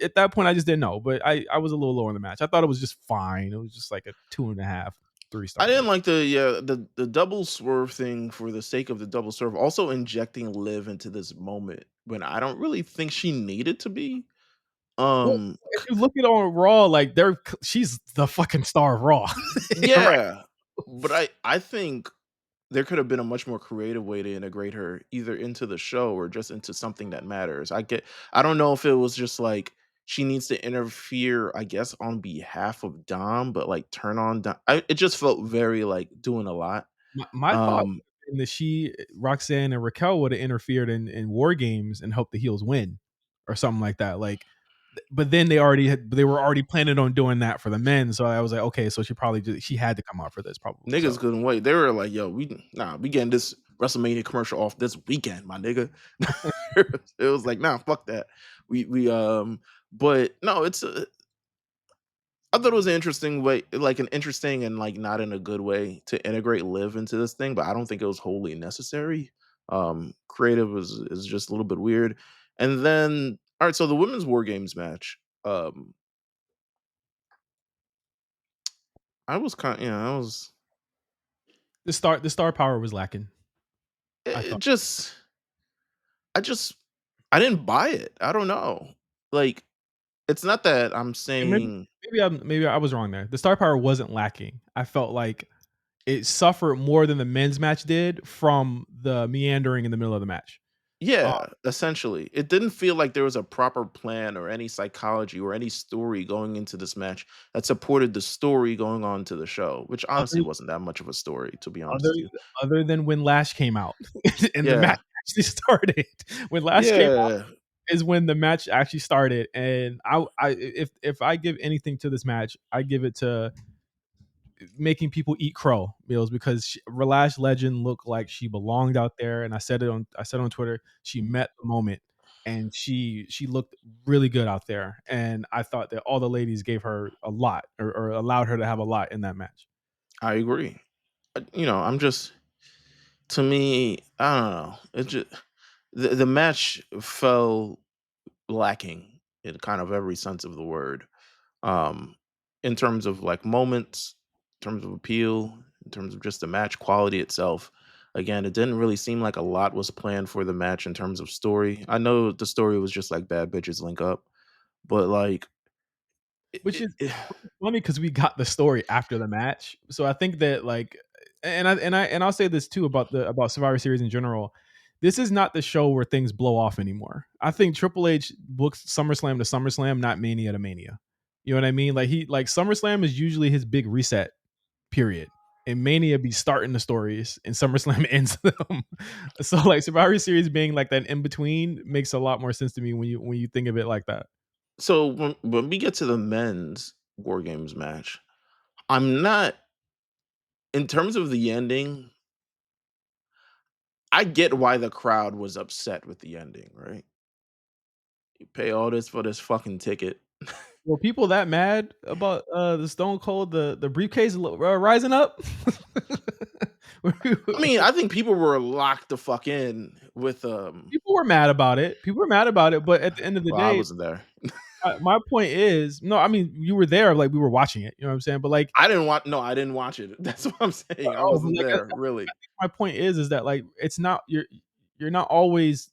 Speaker 1: at that point I just didn't know. But I was a little lower in the match. I thought it was just fine. It was just like a 2.5, 3 star
Speaker 2: I didn't
Speaker 1: match.
Speaker 2: like the double swerve thing for the sake of the double swerve. Also injecting Liv into this moment when I don't really think she needed to be.
Speaker 1: Well,
Speaker 2: Um,
Speaker 1: if you look at on Raw, like she's the fucking star of Raw, right?
Speaker 2: yeah, but I think there could have been a much more creative way to integrate her either into the show or just into something that matters. I don't know if it was just like she needs to interfere, I guess, on behalf of Dom, but like turn on Dom. It just felt very like doing a lot.
Speaker 1: My thought
Speaker 2: Um,
Speaker 1: in that Roxanne and Raquel would have interfered in War Games and helped the heels win, or something like that. Like, but then they were already planning on doing that for the men. So I was like, okay, so she had to come out for this probably.
Speaker 2: Niggas
Speaker 1: So
Speaker 2: couldn't wait. They were like, "Yo, we getting this WrestleMania commercial off this weekend, my nigga." It was like, "Nah, fuck that." But no, I thought it was an interesting way, like an interesting and like not in a good way to integrate Live into this thing, but I don't think it was wholly necessary. Creative is just a little bit weird. And then, all right, so the women's War Games match. I was kind, I was
Speaker 1: the star power was lacking. I
Speaker 2: it
Speaker 1: thought.
Speaker 2: just I just I didn't buy it. I don't know. Like, it's not that I'm
Speaker 1: And maybe
Speaker 2: saying
Speaker 1: maybe I was wrong there. The star power wasn't lacking. I felt like it suffered more than the men's match did from the meandering in the middle of the match. Uh,
Speaker 2: yeah, essentially. It didn't feel like there was a proper plan or any psychology or any story going into this match that supported the story going on to the show, which honestly
Speaker 1: other
Speaker 2: wasn't that much of a story, to be honest
Speaker 1: other
Speaker 2: with you.
Speaker 1: other than when Lash came out and the
Speaker 2: Yeah.
Speaker 1: match actually started. When Lash came out
Speaker 2: Yeah.
Speaker 1: is when the match actually started, and if I give anything to this match, I give it to making people eat crow meals because Lash Legend looked like she belonged out there, and I said on Twitter she met the moment, and she looked really good out there, and I thought that all the ladies gave her a lot or allowed her to have a lot in that match.
Speaker 2: I agree. I'm just to me, I don't know. It just the match fell lacking in kind of every sense of the word. Um, in terms of like moments, in terms of appeal, in terms of just the match quality itself. Again, it didn't really seem like a lot was planned for the match in terms of story. I know the story was just like bad bitches link up, but like,
Speaker 1: Which is funny because we got the story after the match. So I think that like, and I'll say this too about Survivor Series in general. This is not the show where things blow off anymore. I think Triple H books SummerSlam to SummerSlam, not Mania to Mania. You know what I mean? Like SummerSlam is usually his big reset period. And Mania be starting the stories and SummerSlam ends them. So like Survivor Series being like that in between makes a lot more sense to me when you think of it like that.
Speaker 2: So when we get to the men's War Games match, I'm not in terms of the ending, I get why the crowd was upset with the ending, right? You pay all this for this fucking ticket.
Speaker 1: Were people that mad about, the Stone Cold, the briefcase rising up? Were
Speaker 2: I mean, I think people were locked the fuck in with
Speaker 1: people were mad about it. People were mad about it, but at the end of the
Speaker 2: well, I
Speaker 1: day,
Speaker 2: wasn't there.
Speaker 1: my point is no, I mean, you were there, like, we were watching it, you know what I'm saying? But, like,
Speaker 2: I didn't watch it. That's what I'm saying. I
Speaker 1: but,
Speaker 2: wasn't
Speaker 1: like,
Speaker 2: there, really.
Speaker 1: my point is that, like, it's not you're not always,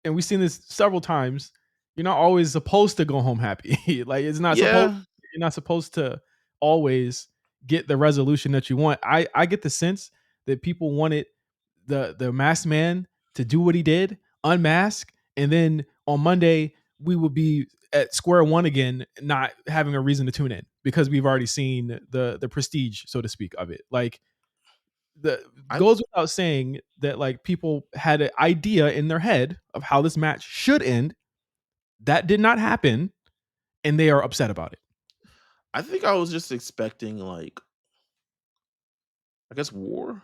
Speaker 1: and we've seen this several times, you're not always supposed to go home happy. Like, it's not supposed
Speaker 2: Yeah,
Speaker 1: you're not supposed to always get the resolution that you want. I get the sense that people wanted the masked man to do what he did, unmask, and then on Monday we would be at square one again, not having a reason to tune in because we've already seen the prestige, so to speak, of it. Like, the
Speaker 2: I
Speaker 1: goes without saying that, like, people had an idea in their head of how this match should end. That did not happen, and they are upset about it.
Speaker 2: I think I was just expecting, like, I guess war?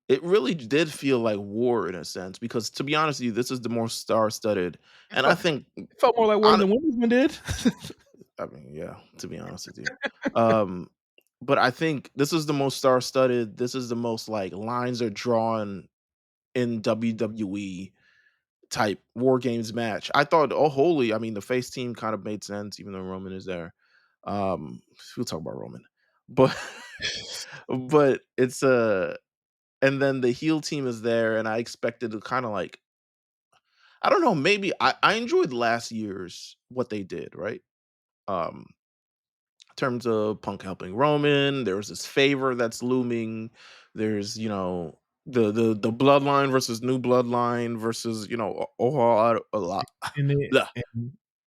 Speaker 2: It really did feel like war in a sense because, to be honest with you, this is the more star-studded,
Speaker 1: It
Speaker 2: and I
Speaker 1: felt
Speaker 2: think
Speaker 1: it felt more like war than
Speaker 2: hone
Speaker 1: the women's one did.
Speaker 2: I mean, yeah, to be honest with you. Um, but I think this is the most star-studded, this is the most, like, lines are drawn in WWE type War Games match. I thought, "Oh, holy," I mean, the face team kind of made sense even though Roman is there. We'll talk about Roman. But but it's, and then the heel team is there, and I expected to kinda, like I don't know, maybe I enjoyed last year's what they did, right? Um, in terms of Punk helping Roman, there's this favor that's looming. There's, the bloodline versus new bloodline versus, a lot.
Speaker 1: And it
Speaker 2: Blah,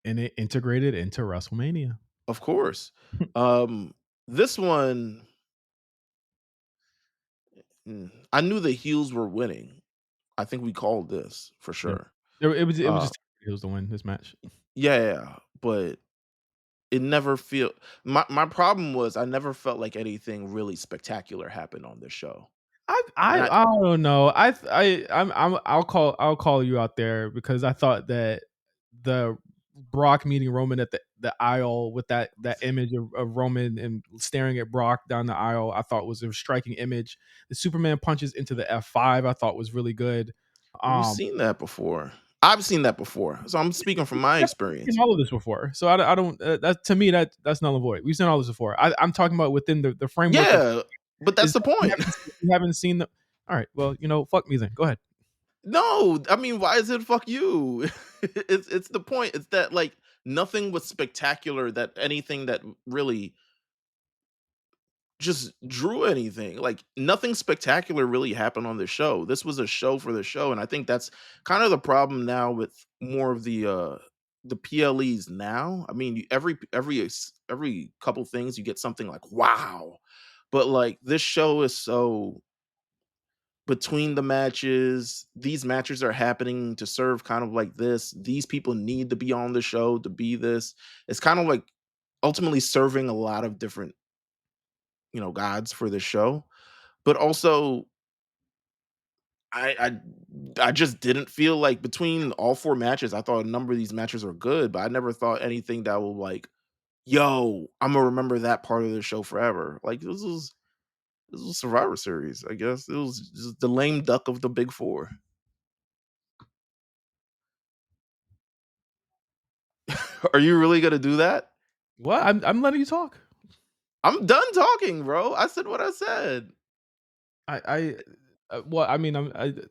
Speaker 1: and it integrated into WrestleMania.
Speaker 2: of course. Um, this one, I knew the heels were winning. I think we called this for
Speaker 1: Yeah.
Speaker 2: sure.
Speaker 1: It was
Speaker 2: Uh,
Speaker 1: just it was to win this match.
Speaker 2: yeah, yeah, yeah, but it never feel my problem was I never felt like anything really spectacular happened on this show. And
Speaker 1: I don't know. I'll call you out there because I thought that the Brock meeting Roman at the aisle with that image of Roman and staring at Brock down the aisle, I thought was a striking image. The Superman punches into the F5, I thought was really good.
Speaker 2: we've
Speaker 1: Um,
Speaker 2: seen that before. I've seen that before, so I'm speaking from my
Speaker 1: we've seen
Speaker 2: experience.
Speaker 1: all of this before, so I don't. That to me that's null and void. We've seen all this before. I'm talking about within the framework of
Speaker 2: Yeah, but
Speaker 1: is
Speaker 2: that's the
Speaker 1: that
Speaker 2: point.
Speaker 1: you haven't seen the. All right, well, fuck me then. Go ahead.
Speaker 2: No, I mean, why is it fuck you? It's the point. It's that, like, nothing was spectacular, that anything that really just drew anything. Like, nothing spectacular really happened on the show. This was a show for the show, and I think that's kind of the problem now with more of the PLEs now. I mean, every couple things you get something like wow. But like this show is so between the matches, these matches are happening to serve kind of like this. These people need to be on the show to be this. It's kind of like ultimately serving a lot of different, gods for the show. But also I I just didn't feel like between all 4 matches, I thought a number of these matches are good, but I never thought anything that will like, "Yo, Imma remember that part of the show forever." Like, this was Survivor Series, I guess. It was just the lame duck of the big 4. Are you really gonna do that?
Speaker 1: What? I'm letting you talk.
Speaker 2: I'm done talking, bro. I said what I said.
Speaker 1: I well, I mean,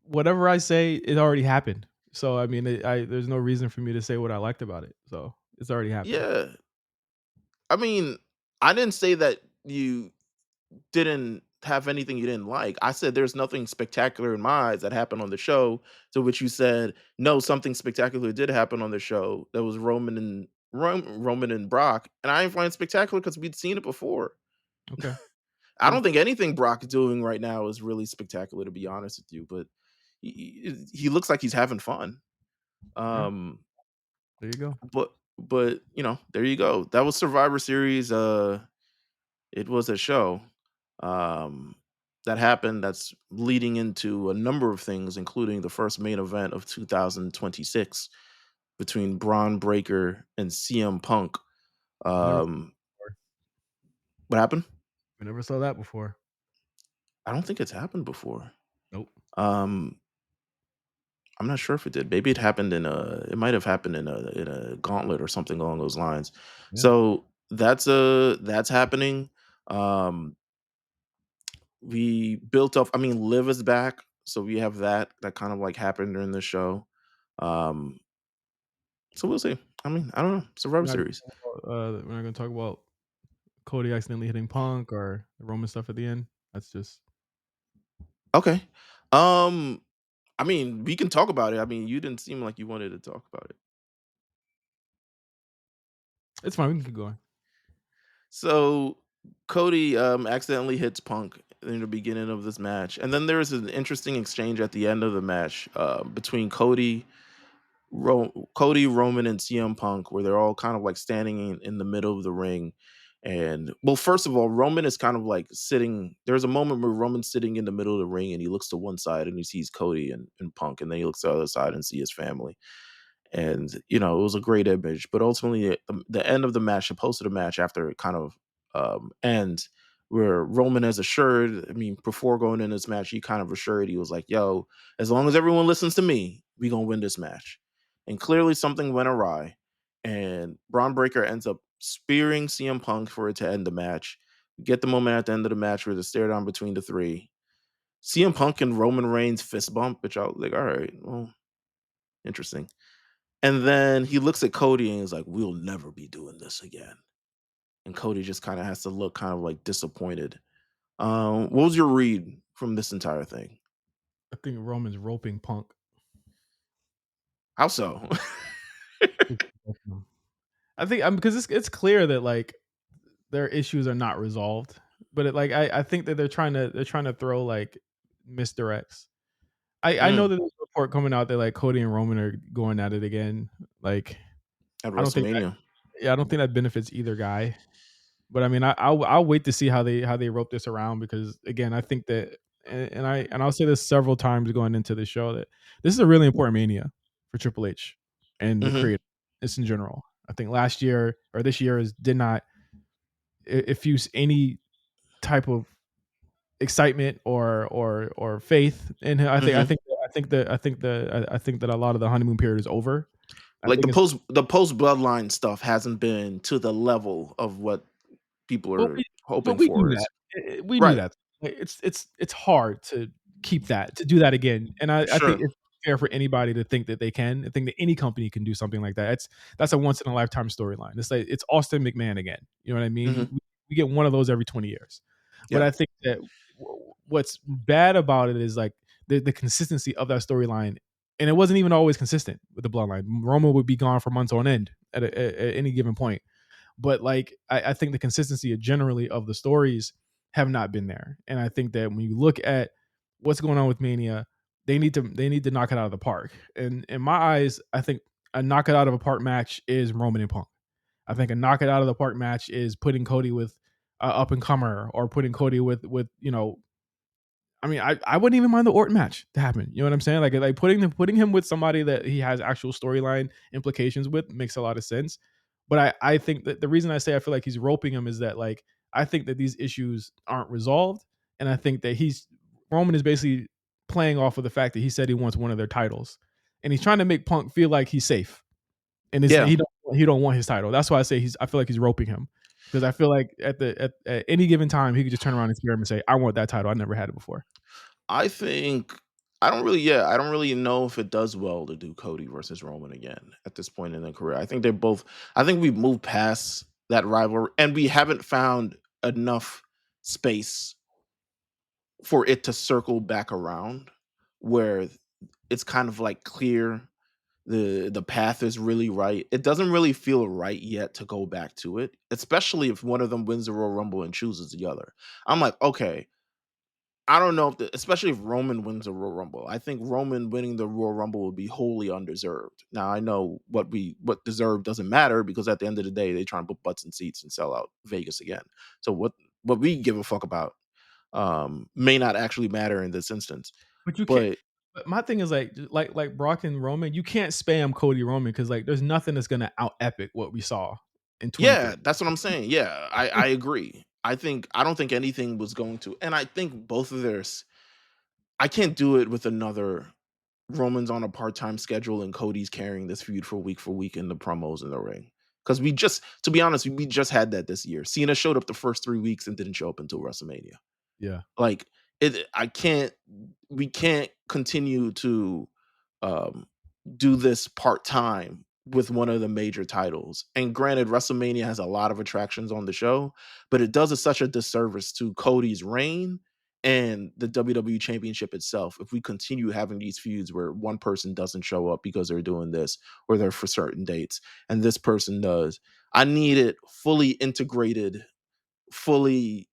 Speaker 1: whatever I say, it already happened. So I mean, there's no reason for me to say what I liked about it. So it's already happened.
Speaker 2: Yeah. I mean, I didn't say that you didn't have anything you didn't like. I said there's nothing spectacular in my eyes that happened on the show, to which you said, "No, something spectacular did happen on the show. That was Roman and Brock." And I didn't find it spectacular because we'd seen it before.
Speaker 1: Okay.
Speaker 2: I
Speaker 1: Yeah.
Speaker 2: don't think anything Brock is doing right now is really spectacular, to be honest with you, but he looks like he's having fun.
Speaker 1: Yeah.
Speaker 2: Um
Speaker 1: There you go.
Speaker 2: But there you go. That was Survivor Series. It was a show um, that happened. That's leading into a number of things, including the first main event of 2026 between Braun Breaker and CM Punk.
Speaker 1: We never
Speaker 2: Um, what happened?
Speaker 1: we never saw that before.
Speaker 2: I don't think it's happened before.
Speaker 1: Nope.
Speaker 2: Um, I'm not sure if it did. Maybe it happened in a. It might have happened in a gauntlet or something along those lines.
Speaker 1: Yeah.
Speaker 2: So that's happening. Um, we built up. I mean, Liv is back, so we have that kind of like happened during the show. Um, so we'll see. I mean, I don't know. Survivor Series.
Speaker 1: We're not gonna talk about Cody accidentally hitting Punk or the Roman stuff at the end. That's just
Speaker 2: Okay. Um, I mean, we can talk about it. I mean, you didn't seem like you wanted to talk about it.
Speaker 1: it's fine. We can keep going.
Speaker 2: So Cody accidentally hits Punk in the beginning of this match, and then there is an interesting exchange at the end of the match between Cody, Roman, and CM Punk, where they're all kind of like standing in the middle of the ring. And well, first of all, Roman is kind of like sitting. There's a moment where Roman's sitting in the middle of the ring, and he looks to one side and he sees Cody and Punk, and then he looks to the other side and see his family. And it was a great image. But ultimately, the end of the match, the post of the match, after it kind of ends, where Roman has assured, I mean, before going in this match, he kind of assured, he was like, "Yo, as long as everyone listens to me, we gonna win this match." And clearly, something went awry, and Braun Breaker ends up spearing CM Punk for it to end the match. We get the moment at the end of the match where the stare down between the three. CM Punk and Roman Reigns fist bump, which I was like, all right, well, interesting. And then he looks at Cody and he's like, "We'll never be doing this again." And Cody just kind of has to look kind of like disappointed. What was your read from this entire thing?
Speaker 1: I think Roman's roping Punk.
Speaker 2: How so?
Speaker 1: I think because it's clear that like their issues are not resolved, but I think that they're trying to throw like misdirects. I know
Speaker 2: Mm,
Speaker 1: that there's a report coming out that like Cody and Roman are going at it again. Like
Speaker 2: at
Speaker 1: I don't think that
Speaker 2: WrestleMania.
Speaker 1: yeah, I don't think that benefits either guy. But I mean, I'll wait to see how they rope this around because again, I think that and I'll say this several times going into the show that this is a really important mania for Triple H and the
Speaker 2: Hmm.
Speaker 1: creator. It's in general. I think last year or this year is did not infuse any type of excitement or faith in him.
Speaker 2: Hmm.
Speaker 1: I think that a lot of the honeymoon period is over. I
Speaker 2: Like
Speaker 1: think it's
Speaker 2: the post bloodline stuff hasn't been to the level of what people
Speaker 1: but
Speaker 2: are
Speaker 1: we
Speaker 2: hoping
Speaker 1: but we
Speaker 2: for.
Speaker 1: knew that.
Speaker 2: Is
Speaker 1: We knew
Speaker 2: right.
Speaker 1: that. Like, it's hard to keep that to do that again, and I think
Speaker 2: Sure.
Speaker 1: it's fair for anybody to think that they can. I think that any company can do something like that. That's a once in a lifetime storyline. It's like it's Austin McMahon again. You know what I mean?
Speaker 2: Hmm.
Speaker 1: We get one of those every 20 years. But
Speaker 2: Yeah.
Speaker 1: I think that what's bad about it is like the consistency of that storyline, and it wasn't even always consistent with the bloodline. Roman would be gone for months on end at any given point, but like I think the consistency generally of the stories have not been there. And I think that when you look at what's going on with Mania, they need to knock it out of the park. And in my eyes, I think a knock it out of a park match is Roman and Punk. I think a knock it out of the park match is putting Cody with up and comer or putting Cody with I mean, I wouldn't even mind the Orton match to happen. You know what I'm saying? Like putting him with somebody that he has actual storyline implications with makes a lot of sense. But I think that the reason I say I feel like he's roping him is that like I think that these issues aren't resolved, and I think that Roman is basically playing off of the fact that he said he wants one of their titles, and he's trying to make Punk feel like he's safe, and
Speaker 2: Yeah.
Speaker 1: he don't want his title. That's why I say I feel like he's roping him because I feel like at any given time he could just turn around and spear him and say I want that title. I never had it before.
Speaker 2: I think I don't really know if it does well to do Cody versus Roman again at this point in their career. I think we've moved past that rivalry and we haven't found enough space for it to circle back around where it's kind of like clear the path is really right. It doesn't really feel right yet to go back to it, especially if one of them wins the Royal Rumble and chooses the other. I'm like, okay, I don't know if especially if Roman wins the Royal Rumble. I think Roman winning the Royal Rumble would be wholly undeserved. Now I know what deserved doesn't matter because at the end of the day they try and put butts in seats and sell out Vegas again. So what we give a fuck about may not actually matter in this instance.
Speaker 1: But you can't.
Speaker 2: But
Speaker 1: But my thing is like Brock and Roman, you can't spam Cody Roman because like there's nothing that's gonna out epic what we saw in
Speaker 2: yeah,
Speaker 1: 2013.
Speaker 2: that's what I'm saying. Yeah, I agree. I don't think anything was going to, and I think both of theirs. I can't do it with another Roman's on a part-time schedule and Cody's carrying this feud for week in the promos in the ring. Because we just, to be honest, we just had that this year. Cena showed up the first 3 weeks and didn't show up until WrestleMania.
Speaker 1: Yeah.
Speaker 2: Like I can't. We can't continue to um, do this part time with one of the major titles. And granted, WrestleMania has a lot of attractions on the show, but it does such a disservice to Cody's reign and the WWE Championship itself if we continue having these feuds where one person doesn't show up because they're doing this or they're for certain dates and this person does. I need it fully integrated, fully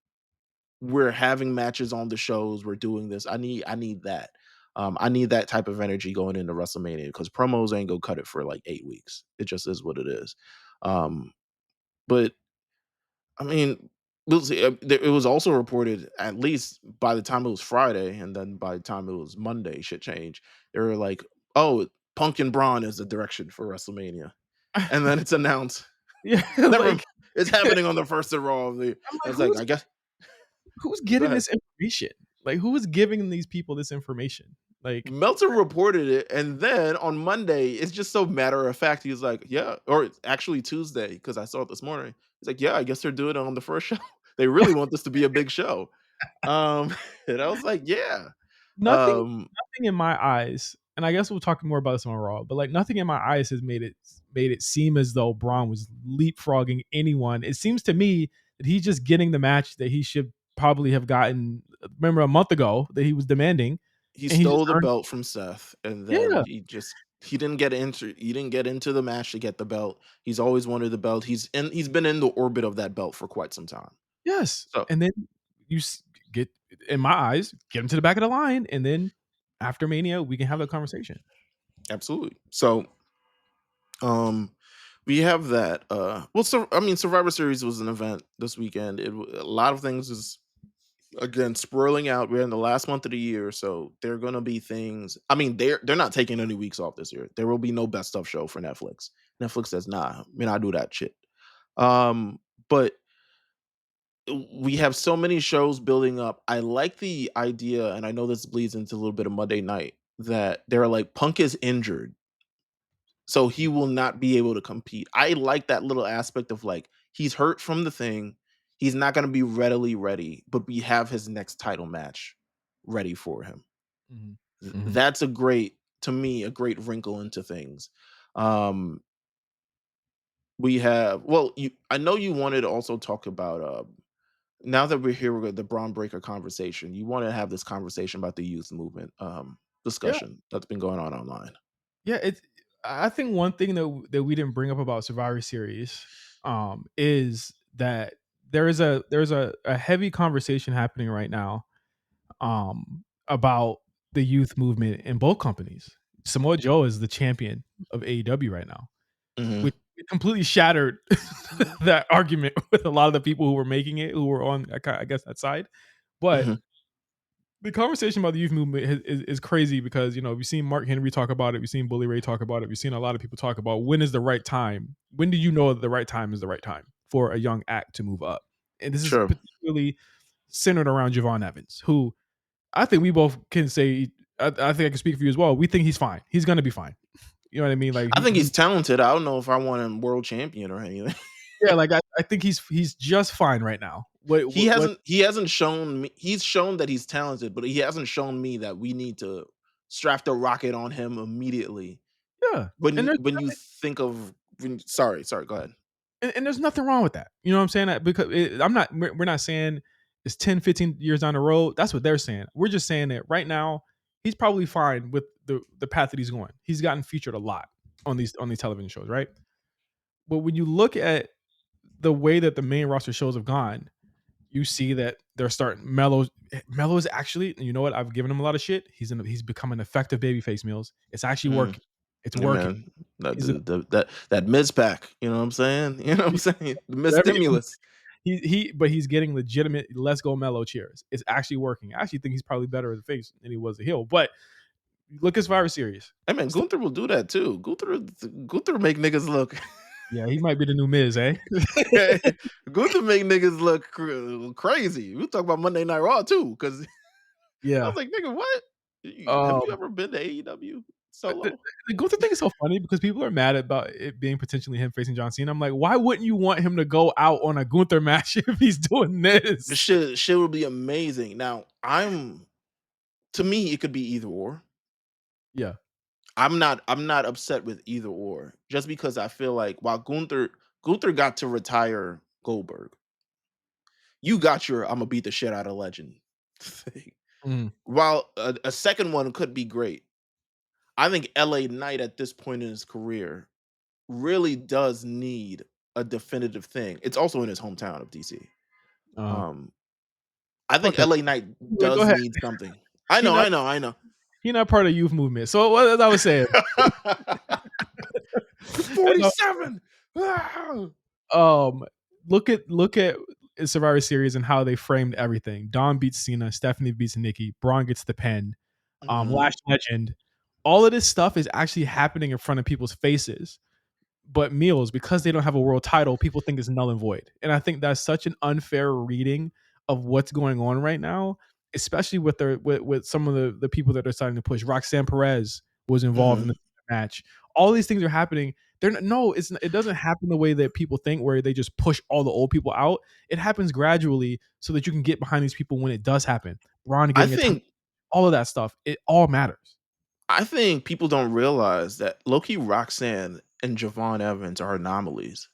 Speaker 2: we're having matches on the shows, we're doing this. I need that. I need that type of energy going into WrestleMania because promos ain't gonna cut it for like 8 weeks. It just is what it is. Um, but I mean, we'll see. It was also reported at least by the time it was Friday, and then by the time it was Monday, shit changed. They were like, "Oh, Punk and Braun is the direction for WrestleMania," and then it's announced.
Speaker 1: Yeah,
Speaker 2: Never,
Speaker 1: like
Speaker 2: it's happening on the first of Raw.
Speaker 1: I'm like,
Speaker 2: It's like I guess.
Speaker 1: who's
Speaker 2: Go
Speaker 1: getting
Speaker 2: ahead.
Speaker 1: this information? Like, who is giving these people this information? Like,
Speaker 2: Meltzer reported it, and then on Monday, it's just so matter of fact. He was like, "Yeah," or it's actually Tuesday because I saw it this morning. He's like, "Yeah, I guess they're doing it on the first show. They really want this to be a big show." And I was like, "Yeah."
Speaker 1: nothing
Speaker 2: Um,
Speaker 1: nothing in my eyes, and I guess we'll talk more about this on Raw, but like nothing in my eyes has made it seem as though Braun was leapfrogging anyone. It seems to me that he's just getting the match that he should probably have gotten. Remember a month ago that he was demanding,
Speaker 2: he
Speaker 1: and he just
Speaker 2: stole the
Speaker 1: earned.
Speaker 2: belt from Seth, and then
Speaker 1: Yeah,
Speaker 2: he didn't get into the match to get the belt. He's always wanted the belt. He's been in the orbit of that belt for quite some time.
Speaker 1: yes,
Speaker 2: So
Speaker 1: and then you get in my eyes get him to the back of the line, and then after Mania we can have that conversation.
Speaker 2: absolutely. So um we have that. Well, so I mean, Survivor Series was an event this weekend. A lot of things is again swirling out. We're in the last month of the year, so there are gonna be things. I mean, they're not taking any weeks off this year. There will be no best of show for Netflix. Netflix says, "Nah, I mean, I do that shit." But we have so many shows building up. I like the idea, and I know this bleeds into a little bit of Monday night that they're like Punk is injured so he will not be able to compete. I like that little aspect of like he's hurt from the thing. He's not going to be readily ready, but we have his next title match ready for him.
Speaker 1: Mhm. Mhm.
Speaker 2: That's a great to me a great wrinkle into things. Um we have well you I know you wanted to also talk about now that we're here with the Braun Breaker conversation. You want to have this conversation about the youth movement
Speaker 1: Yeah.
Speaker 2: discussion that's been going on online.
Speaker 1: Yeah, it's I think one thing that we didn't bring up about Survivor Series, is that there is a heavy conversation happening right now, about the youth movement in both companies. Samoa Joe is the champion of AEW right now,
Speaker 2: Mhm.
Speaker 1: which completely shattered that argument with a lot of the people who were making it, who were on, I guess, that side. But
Speaker 2: Mhm.
Speaker 1: the conversation about the youth movement is crazy because we've seen Mark Henry talk about it, we've seen Bully Ray talk about it, we've seen a lot of people talk about when is the right time. When do you know that the right time is the right time for a young act to move up? And this is
Speaker 2: Sure.
Speaker 1: particularly centered around Javon Evans, who I think we both can say. I think I can speak for you as well. We think he's fine. He's gonna be fine. You know what I mean? Like
Speaker 2: I think
Speaker 1: he
Speaker 2: he's talented. I don't know if I want him world champion or anything.
Speaker 1: yeah. Like I think he's just fine right now. What?
Speaker 2: He hasn't shown me he's shown that he's talented, but he hasn't shown me that we need to strap the rocket on him immediately.
Speaker 1: Yeah. And there's
Speaker 2: When you think of sorry, go ahead.
Speaker 1: and there's nothing wrong with that. You know what I'm saying? Because I'm not. We're not saying it's 10, 15 years down the road. That's what they're saying. We're just saying that right now he's probably fine with the path that he's going. He's gotten featured a lot on these television shows, right? But when you look at the way that the main roster shows have gone, you see that they're starting Mello is actually, you know what? I've given him a lot of shit. He's become an effective babyface, Meals. It's actually
Speaker 2: Mm.
Speaker 1: working. It's
Speaker 2: Yeah,
Speaker 1: working.
Speaker 2: man. That
Speaker 1: He's an
Speaker 2: that Miz pack, you know what I'm saying? You know what I'm saying? The Miz
Speaker 1: whatever
Speaker 2: stimulus.
Speaker 1: but he's getting legitimate let's go Mello cheers. It's actually working. I actually think he's probably better as a face than he was a heel. But look at Survivor Series.
Speaker 2: Hey man, Gunther will do that too. Gunther make niggas look.
Speaker 1: Yeah, he might be the new Miz, eh?
Speaker 2: Gunther make niggas look crazy. We talk about Monday Night Raw too, because I
Speaker 1: Yeah.
Speaker 2: was like, nigga, what? Have you
Speaker 1: Um,
Speaker 2: ever been to AEW
Speaker 1: the,
Speaker 2: solo?
Speaker 1: the Gunther thing is so funny because people are mad about it being potentially him facing John Cena. I'm like, why wouldn't you want him to go out on a Gunther match if he's doing
Speaker 2: The
Speaker 1: this?
Speaker 2: shit would be amazing. Now, to me, it could be either or.
Speaker 1: Yeah.
Speaker 2: I'm not upset with either or, just because I feel like while Gunther got to retire Goldberg, you got your "Imma beat the shit out of legend" thing.
Speaker 1: Mhm.
Speaker 2: While a second one could be great, I think LA Knight at this point in his career really does need a definitive thing. It's also in his hometown of DC.
Speaker 1: Uh,
Speaker 2: Um, I think
Speaker 1: fuck it.
Speaker 2: LA Knight
Speaker 1: Yeah, go
Speaker 2: does
Speaker 1: ahead.
Speaker 2: need something. I
Speaker 1: He
Speaker 2: know,
Speaker 1: not
Speaker 2: I know, I know.
Speaker 1: he not part of the youth movement. So what as I was saying,
Speaker 2: You're
Speaker 1: as I
Speaker 2: 47. Ah!
Speaker 1: um look at Survivor Series and how they framed everything. Dom beats Cena, Stephanie beats Nikki, Braun gets the pen,
Speaker 2: Mhm.
Speaker 1: Lash Legend. All of this stuff is actually happening in front of people's faces. But Meals, because they don't have a world title, people think it's null and void. And I think that's such an unfair reading of what's going on right now, especially with some of the people that are starting to push. Roxanne Perez was involved in the
Speaker 2: Mhm.
Speaker 1: match. All these things are happening. They're not, no, it doesn't happen the way that people think, where they just push all the old people out. It happens gradually so that you can get behind these people when it does happen. Ron
Speaker 2: I
Speaker 1: getting a time,
Speaker 2: think
Speaker 1: all of that stuff. It all matters.
Speaker 2: I think people don't realize that Loki, Roxanne, and Javon Evans are anomalies.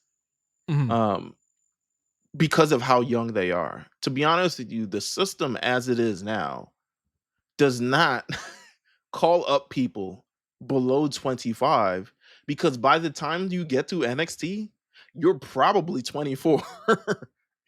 Speaker 1: Mhm.
Speaker 2: Um, because of how young they are. To be honest with you, the system as it is now does not call up people below 25, because by the time you get to NXT, you're probably 24.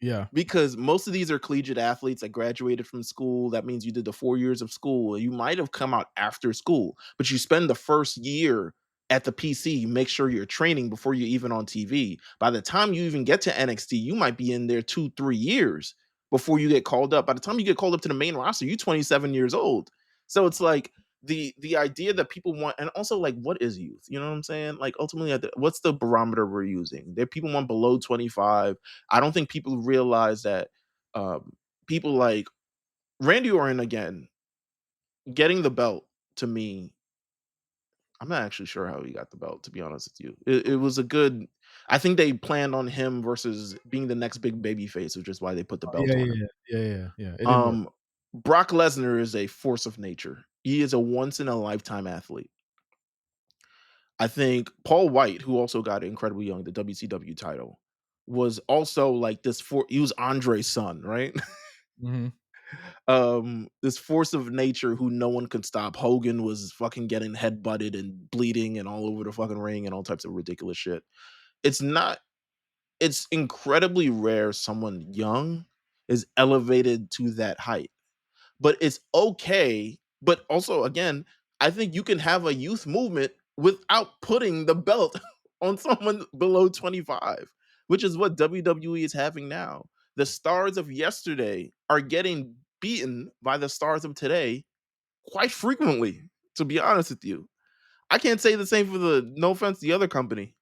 Speaker 1: Yeah.
Speaker 2: Because most of these are collegiate athletes that graduated from school. That means you did the 4 years of school. You might have come out after school, but you spend the first year at the PC. You make sure you're training before you're even on TV. By the time you even get to NXT, you might be in there 2, 3 years before you get called up. By the time you get called up to the main roster, you're 27 years old. So it's like the idea that people want, and also like, what is youth? You know what I'm saying? Like ultimately, what's the barometer we're using? There, people want below 25. I don't think people realize that um, people like Randy Orton again getting the belt. To me, I'm not actually sure how he got the belt. To be honest with you, it was a good. I think they planned on him versus being the next big baby face, which is why they put the belt
Speaker 1: Yeah,
Speaker 2: on him.
Speaker 1: yeah, yeah, yeah, yeah. It didn't work.
Speaker 2: Um, Brock Lesnar is a force of nature. He is a once in a lifetime athlete. I think Paul White, who also got incredibly young, the WCW title, was also like this for he was Andre's son, right?
Speaker 1: Mhm.
Speaker 2: This force of nature who no one could stop. Hogan was fucking getting head butted and bleeding and all over the fucking ring and all types of ridiculous shit. It's not it's incredibly rare someone young is elevated to that height, but it's okay. But also, again, I think you can have a youth movement without putting the belt on someone below 25, which is what WWE is having now. The stars of yesterday are getting beaten by the stars of today quite frequently, to be honest with you. I can't say the same for the no offense, the other company.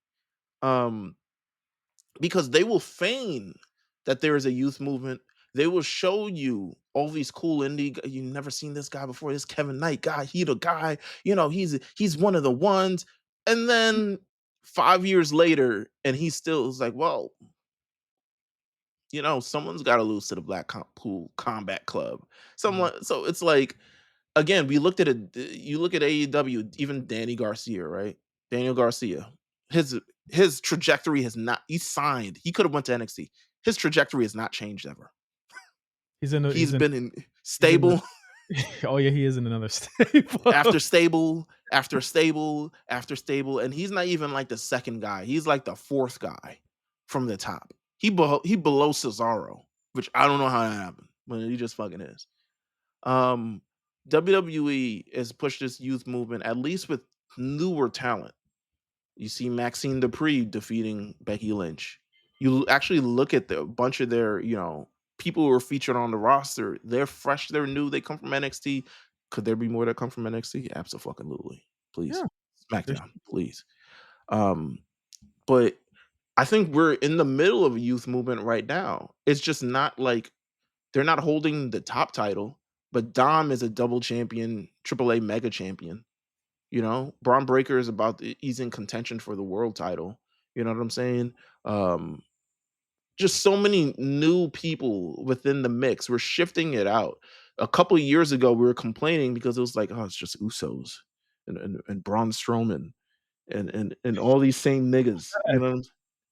Speaker 2: Um, because they will feign that there is a youth movement. They will show you all these cool you never seen this guy before. This Kevin Knight guy, he the guy. He's one of the ones. And then 5 years later, and he still is like, well, someone's got to lose to the Pool Combat Club.
Speaker 1: Mhm.
Speaker 2: Someone. So it's like, again, we looked at it. You look at AEW, even Danny Garcia, right? Daniel Garcia, his trajectory has not. He signed. He could have went to NXT. His trajectory has not changed ever.
Speaker 1: He's in.
Speaker 2: He's been in
Speaker 1: He's in.
Speaker 2: stable
Speaker 1: Oh yeah, he is in another staple.
Speaker 2: after stable after stable after stable, and he's not even like the second guy. He's like the fourth guy from the top. He below Cesaro. which I don't know how that happened, but he just fucking is. Um, WWE has pushed this youth movement, at least with newer talent. You see Maxine Dupree defeating Becky Lynch. You actually look at the bunch of their, people who are featured on the roster. They're fresh, they're new, they come from NXT. Could there be more that come from NXT? Absolutely. Please.
Speaker 1: Yeah, there's
Speaker 2: SmackDown, please. Um, but I think we're in the middle of a youth movement right now. It's just not like they're not holding the top title, but Dom is a double champion, AAA mega champion. Braun Breaker is he's in contention for the world title. You know what I'm saying? Um, just so many new people within the mix. We're shifting it out. A couple of years ago, we were complaining because it was like, oh, it's just Usos and Braun Strowman and all these same niggas.
Speaker 1: bad.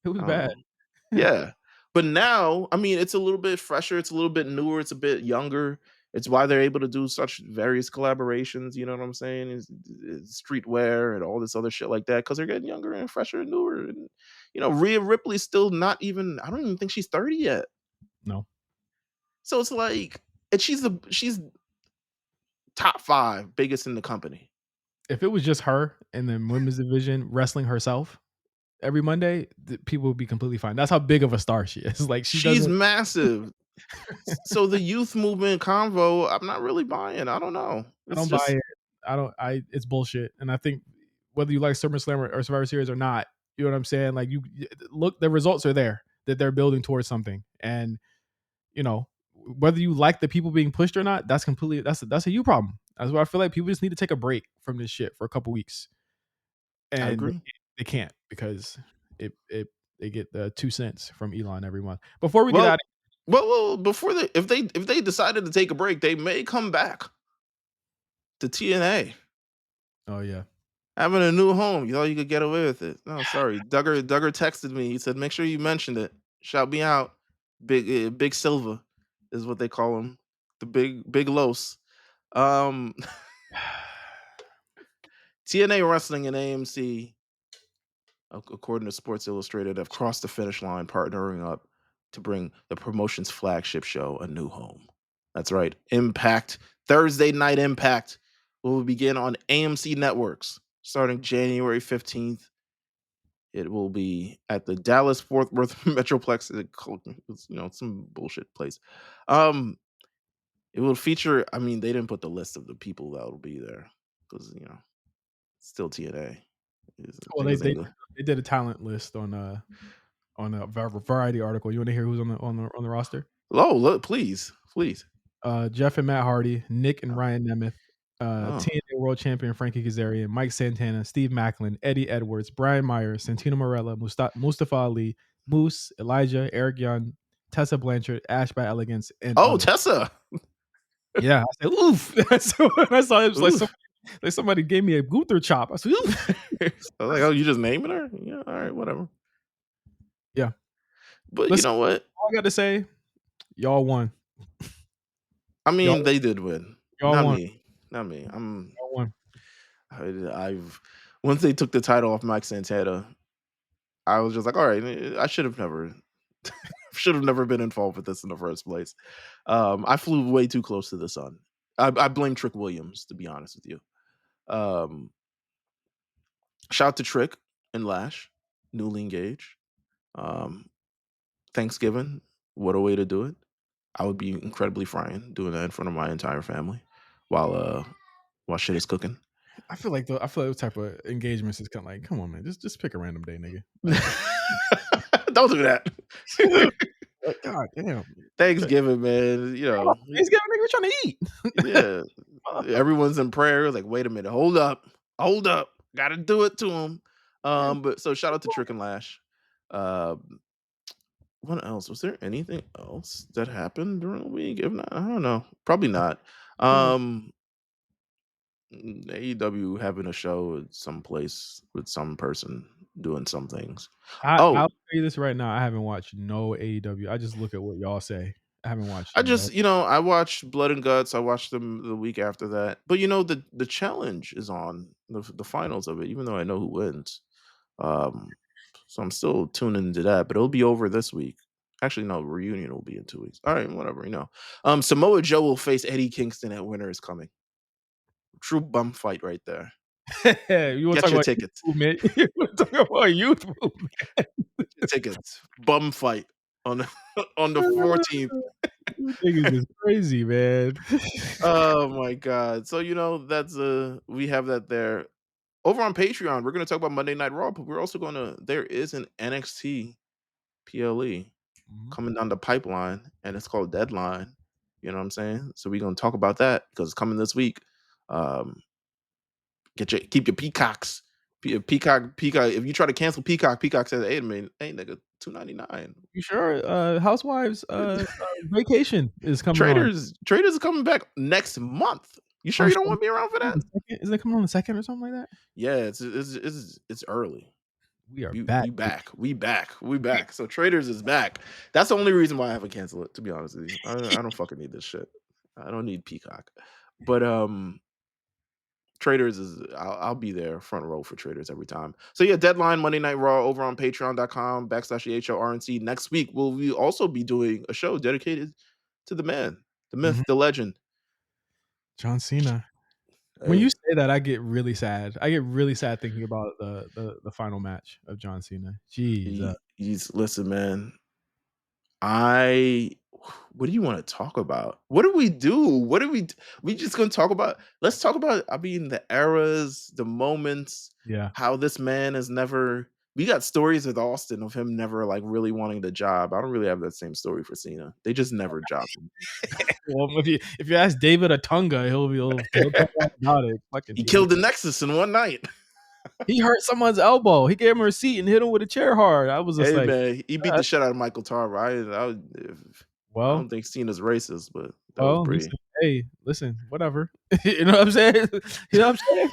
Speaker 1: It was bad.
Speaker 2: Um, yeah. But now, I mean, it's a little bit fresher, it's a little bit newer, it's a bit younger. It's why they're able to do such various collaborations, you know what I'm saying? Is streetwear and all this other shit like that because they're getting younger and fresher and newer. And Rhea Ripley's still not even. I don't even think she's 30 yet.
Speaker 1: No.
Speaker 2: So it's like, and she's top 5 biggest in the company.
Speaker 1: If it was just her in the women's division wrestling herself every Monday, people would be completely fine. That's how big of a star she is. Like she
Speaker 2: She's
Speaker 1: doesn't.
Speaker 2: massive. So the youth movement convo, I'm not really buying. I don't know.
Speaker 1: I
Speaker 2: It's
Speaker 1: don't buy
Speaker 2: just
Speaker 1: it. I don't. It's bullshit. And I think whether you like SummerSlam or Survivor Series or not, you know what I'm saying. Like you look, the results are there that they're building towards something, and whether you like the people being pushed or not, that's a you problem. That's why I feel like people just need to take a break from this shit for a couple weeks,
Speaker 2: I
Speaker 1: and
Speaker 2: agree.
Speaker 1: they can't because they get the 2 cents from Elon every month. Before we get out
Speaker 2: Well,
Speaker 1: of
Speaker 2: before if they decided to take a break, they may come back to TNA,
Speaker 1: oh yeah,
Speaker 2: having a new home. You thought you could get away with it? No, sorry. Duggar texted me. He said, "Make sure you mentioned it. Shout me out." Big Silva is what they call him. The big Los. Um, TNA Wrestling and AMC, according to Sports Illustrated, have crossed the finish line, partnering up to bring the promotion's flagship show a new home. That's right, Impact. Thursday Night Impact will begin on AMC networks starting January 15th. It will be at the Dallas Fort Worth Metroplex. It's, some bullshit place. Um, it will feature. I mean, they didn't put the list of the people that will be there because still TNA.
Speaker 1: well
Speaker 2: Niggas ain't.
Speaker 1: they did a talent list on a Variety article. You want to hear who's on the roster?
Speaker 2: Oh, look, please, please.
Speaker 1: Jeff and Matt Hardy, Nick and Ryan Nemeth,
Speaker 2: Oh,
Speaker 1: TNA World Champion Frankie Kazarian, Mike Santana, Steve Macklin, Eddie Edwards, Brian Myers, Santino Marella, Mustafa Ali, Moose, Elijah, Eric Young, Tessa Blanchard, Ash by Elegance, and
Speaker 2: oh,
Speaker 1: others.
Speaker 2: Tessa.
Speaker 1: Yeah, I said, oof. So when I saw it, it was
Speaker 2: Ooh.
Speaker 1: like somebody gave me a Gunther chop. I said, oof.
Speaker 2: I was like, oh, you just naming her? Yeah, all right, whatever.
Speaker 1: Yeah.
Speaker 2: But you
Speaker 1: Listen,
Speaker 2: know what?
Speaker 1: all I got to say, y'all won.
Speaker 2: I
Speaker 1: Y'all,
Speaker 2: mean, they did win.
Speaker 1: y'all
Speaker 2: Not
Speaker 1: won.
Speaker 2: me. Not me.
Speaker 1: Y'all won.
Speaker 2: I've once they took the title off Mike Santana, I was just like, all right, I should have never been involved with this in the first place. I flew way too close to the sun. I blame Trick Williams, to be honest with you. Um, Shout out to Trick and Lash, newly engaged. Um, Thanksgiving, what a way to do it. I would be incredibly frying doing that in front of my entire family while shit is cooking.
Speaker 1: I feel like those type of engagements is kind of like, come on, man, just pick a random day, nigga. Like,
Speaker 2: Don't do that.
Speaker 1: like, God damn.
Speaker 2: Thanksgiving, man.
Speaker 1: Thanksgiving, nigga, we're trying to eat.
Speaker 2: Yeah. Everyone's in prayer. Like, wait a minute, hold up, gotta do it to him. But so shout out to Trick and Lash. Um, what else? Was there anything else that happened during the week? If not, I don't know. Probably not. Um, AEW having a show at some place with some person doing some things.
Speaker 1: I'll
Speaker 2: Oh,
Speaker 1: tell you this right now. I haven't watched no AEW. I just look at what y'all say. I haven't watched
Speaker 2: I
Speaker 1: no.
Speaker 2: just, I watched Blood and Guts. I watched them the week after that. But the challenge is on the finals of it, even though I know who wins. Um, so I'm still tuning into that, but it'll be over this week. Actually, no, reunion will be in 2 weeks. All right, whatever, you know. Samoa Joe will face Eddie Kingston at Winter is Coming. True bum fight right there.
Speaker 1: You wanna
Speaker 2: Get
Speaker 1: talk
Speaker 2: your
Speaker 1: about
Speaker 2: tickets.
Speaker 1: youth movement? You wanna talk about youth movement?
Speaker 2: Get your tickets. Bum fight on the on the 14th.
Speaker 1: You niggas is crazy, man.
Speaker 2: Oh my god. So, you know, that's we have that there. Over on Patreon, we're gonna talk about Monday Night Raw, but we're also gonna there is an NXT PLE
Speaker 1: Mhm.
Speaker 2: coming down the pipeline, and it's called Deadline. You know what I'm saying? So we're gonna talk about that because it's coming this week. Um, keep your peacocks. Peacock. If you try to cancel Peacock, Peacock says, "Hey man, hey nigga, $2.99."
Speaker 1: You sure? Housewives, Vacation is coming on.
Speaker 2: Traders is coming back next month. You sure
Speaker 1: Oh,
Speaker 2: you
Speaker 1: shit,
Speaker 2: don't want to be around for
Speaker 1: on
Speaker 2: that?
Speaker 1: the 2nd? Isn't it coming on the 2nd or something like that?
Speaker 2: Yeah, it's early.
Speaker 1: We are
Speaker 2: We
Speaker 1: back,
Speaker 2: back. We back. So Traders is back. That's the only reason why I haven't canceled it, to be honest with you. I don't fucking need this shit. I don't need Peacock. But Traders is I'll be there front row for Traders every time. So yeah, Deadline Monday Night Raw over on patreon.com/EHORNC. Next week we also be doing a show dedicated to the man, the myth,
Speaker 1: Mhm.
Speaker 2: the legend.
Speaker 1: John Cena. When you
Speaker 2: Hey,
Speaker 1: say that, I get really sad. I get really sad thinking about the final match of John Cena. Jeez,
Speaker 2: he's listen, man. I what do you want to talk about? What do we do? We just gonna talk about let's talk about I mean the eras, the moments,
Speaker 1: yeah.
Speaker 2: how this man has never we got stories with Austin of him never like really wanting the job. I don't really have that same story for Cena. They just never jobbed him.
Speaker 1: Well, if you ask David Otunga, he'll tell you all about it. Fucking
Speaker 2: He killed
Speaker 1: idiot.
Speaker 2: the Nexus in one night.
Speaker 1: He hurt someone's elbow. He gave him a receipt and hit him with a chair hard. I was just
Speaker 2: Hey
Speaker 1: like,
Speaker 2: man, he beat
Speaker 1: "Ah,
Speaker 2: the shit out of Michael Tarver. I
Speaker 1: well,
Speaker 2: don't think Cena's racist, but that was
Speaker 1: well,
Speaker 2: pretty.
Speaker 1: listen, hey, listen, whatever." You know what I'm saying? You know what I'm saying?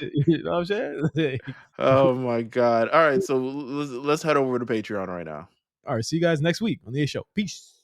Speaker 1: You know what I'm saying?
Speaker 2: Oh my god. All right, so let's head over to Patreon right now.
Speaker 1: All right, see you guys next week on the A Show. Peace.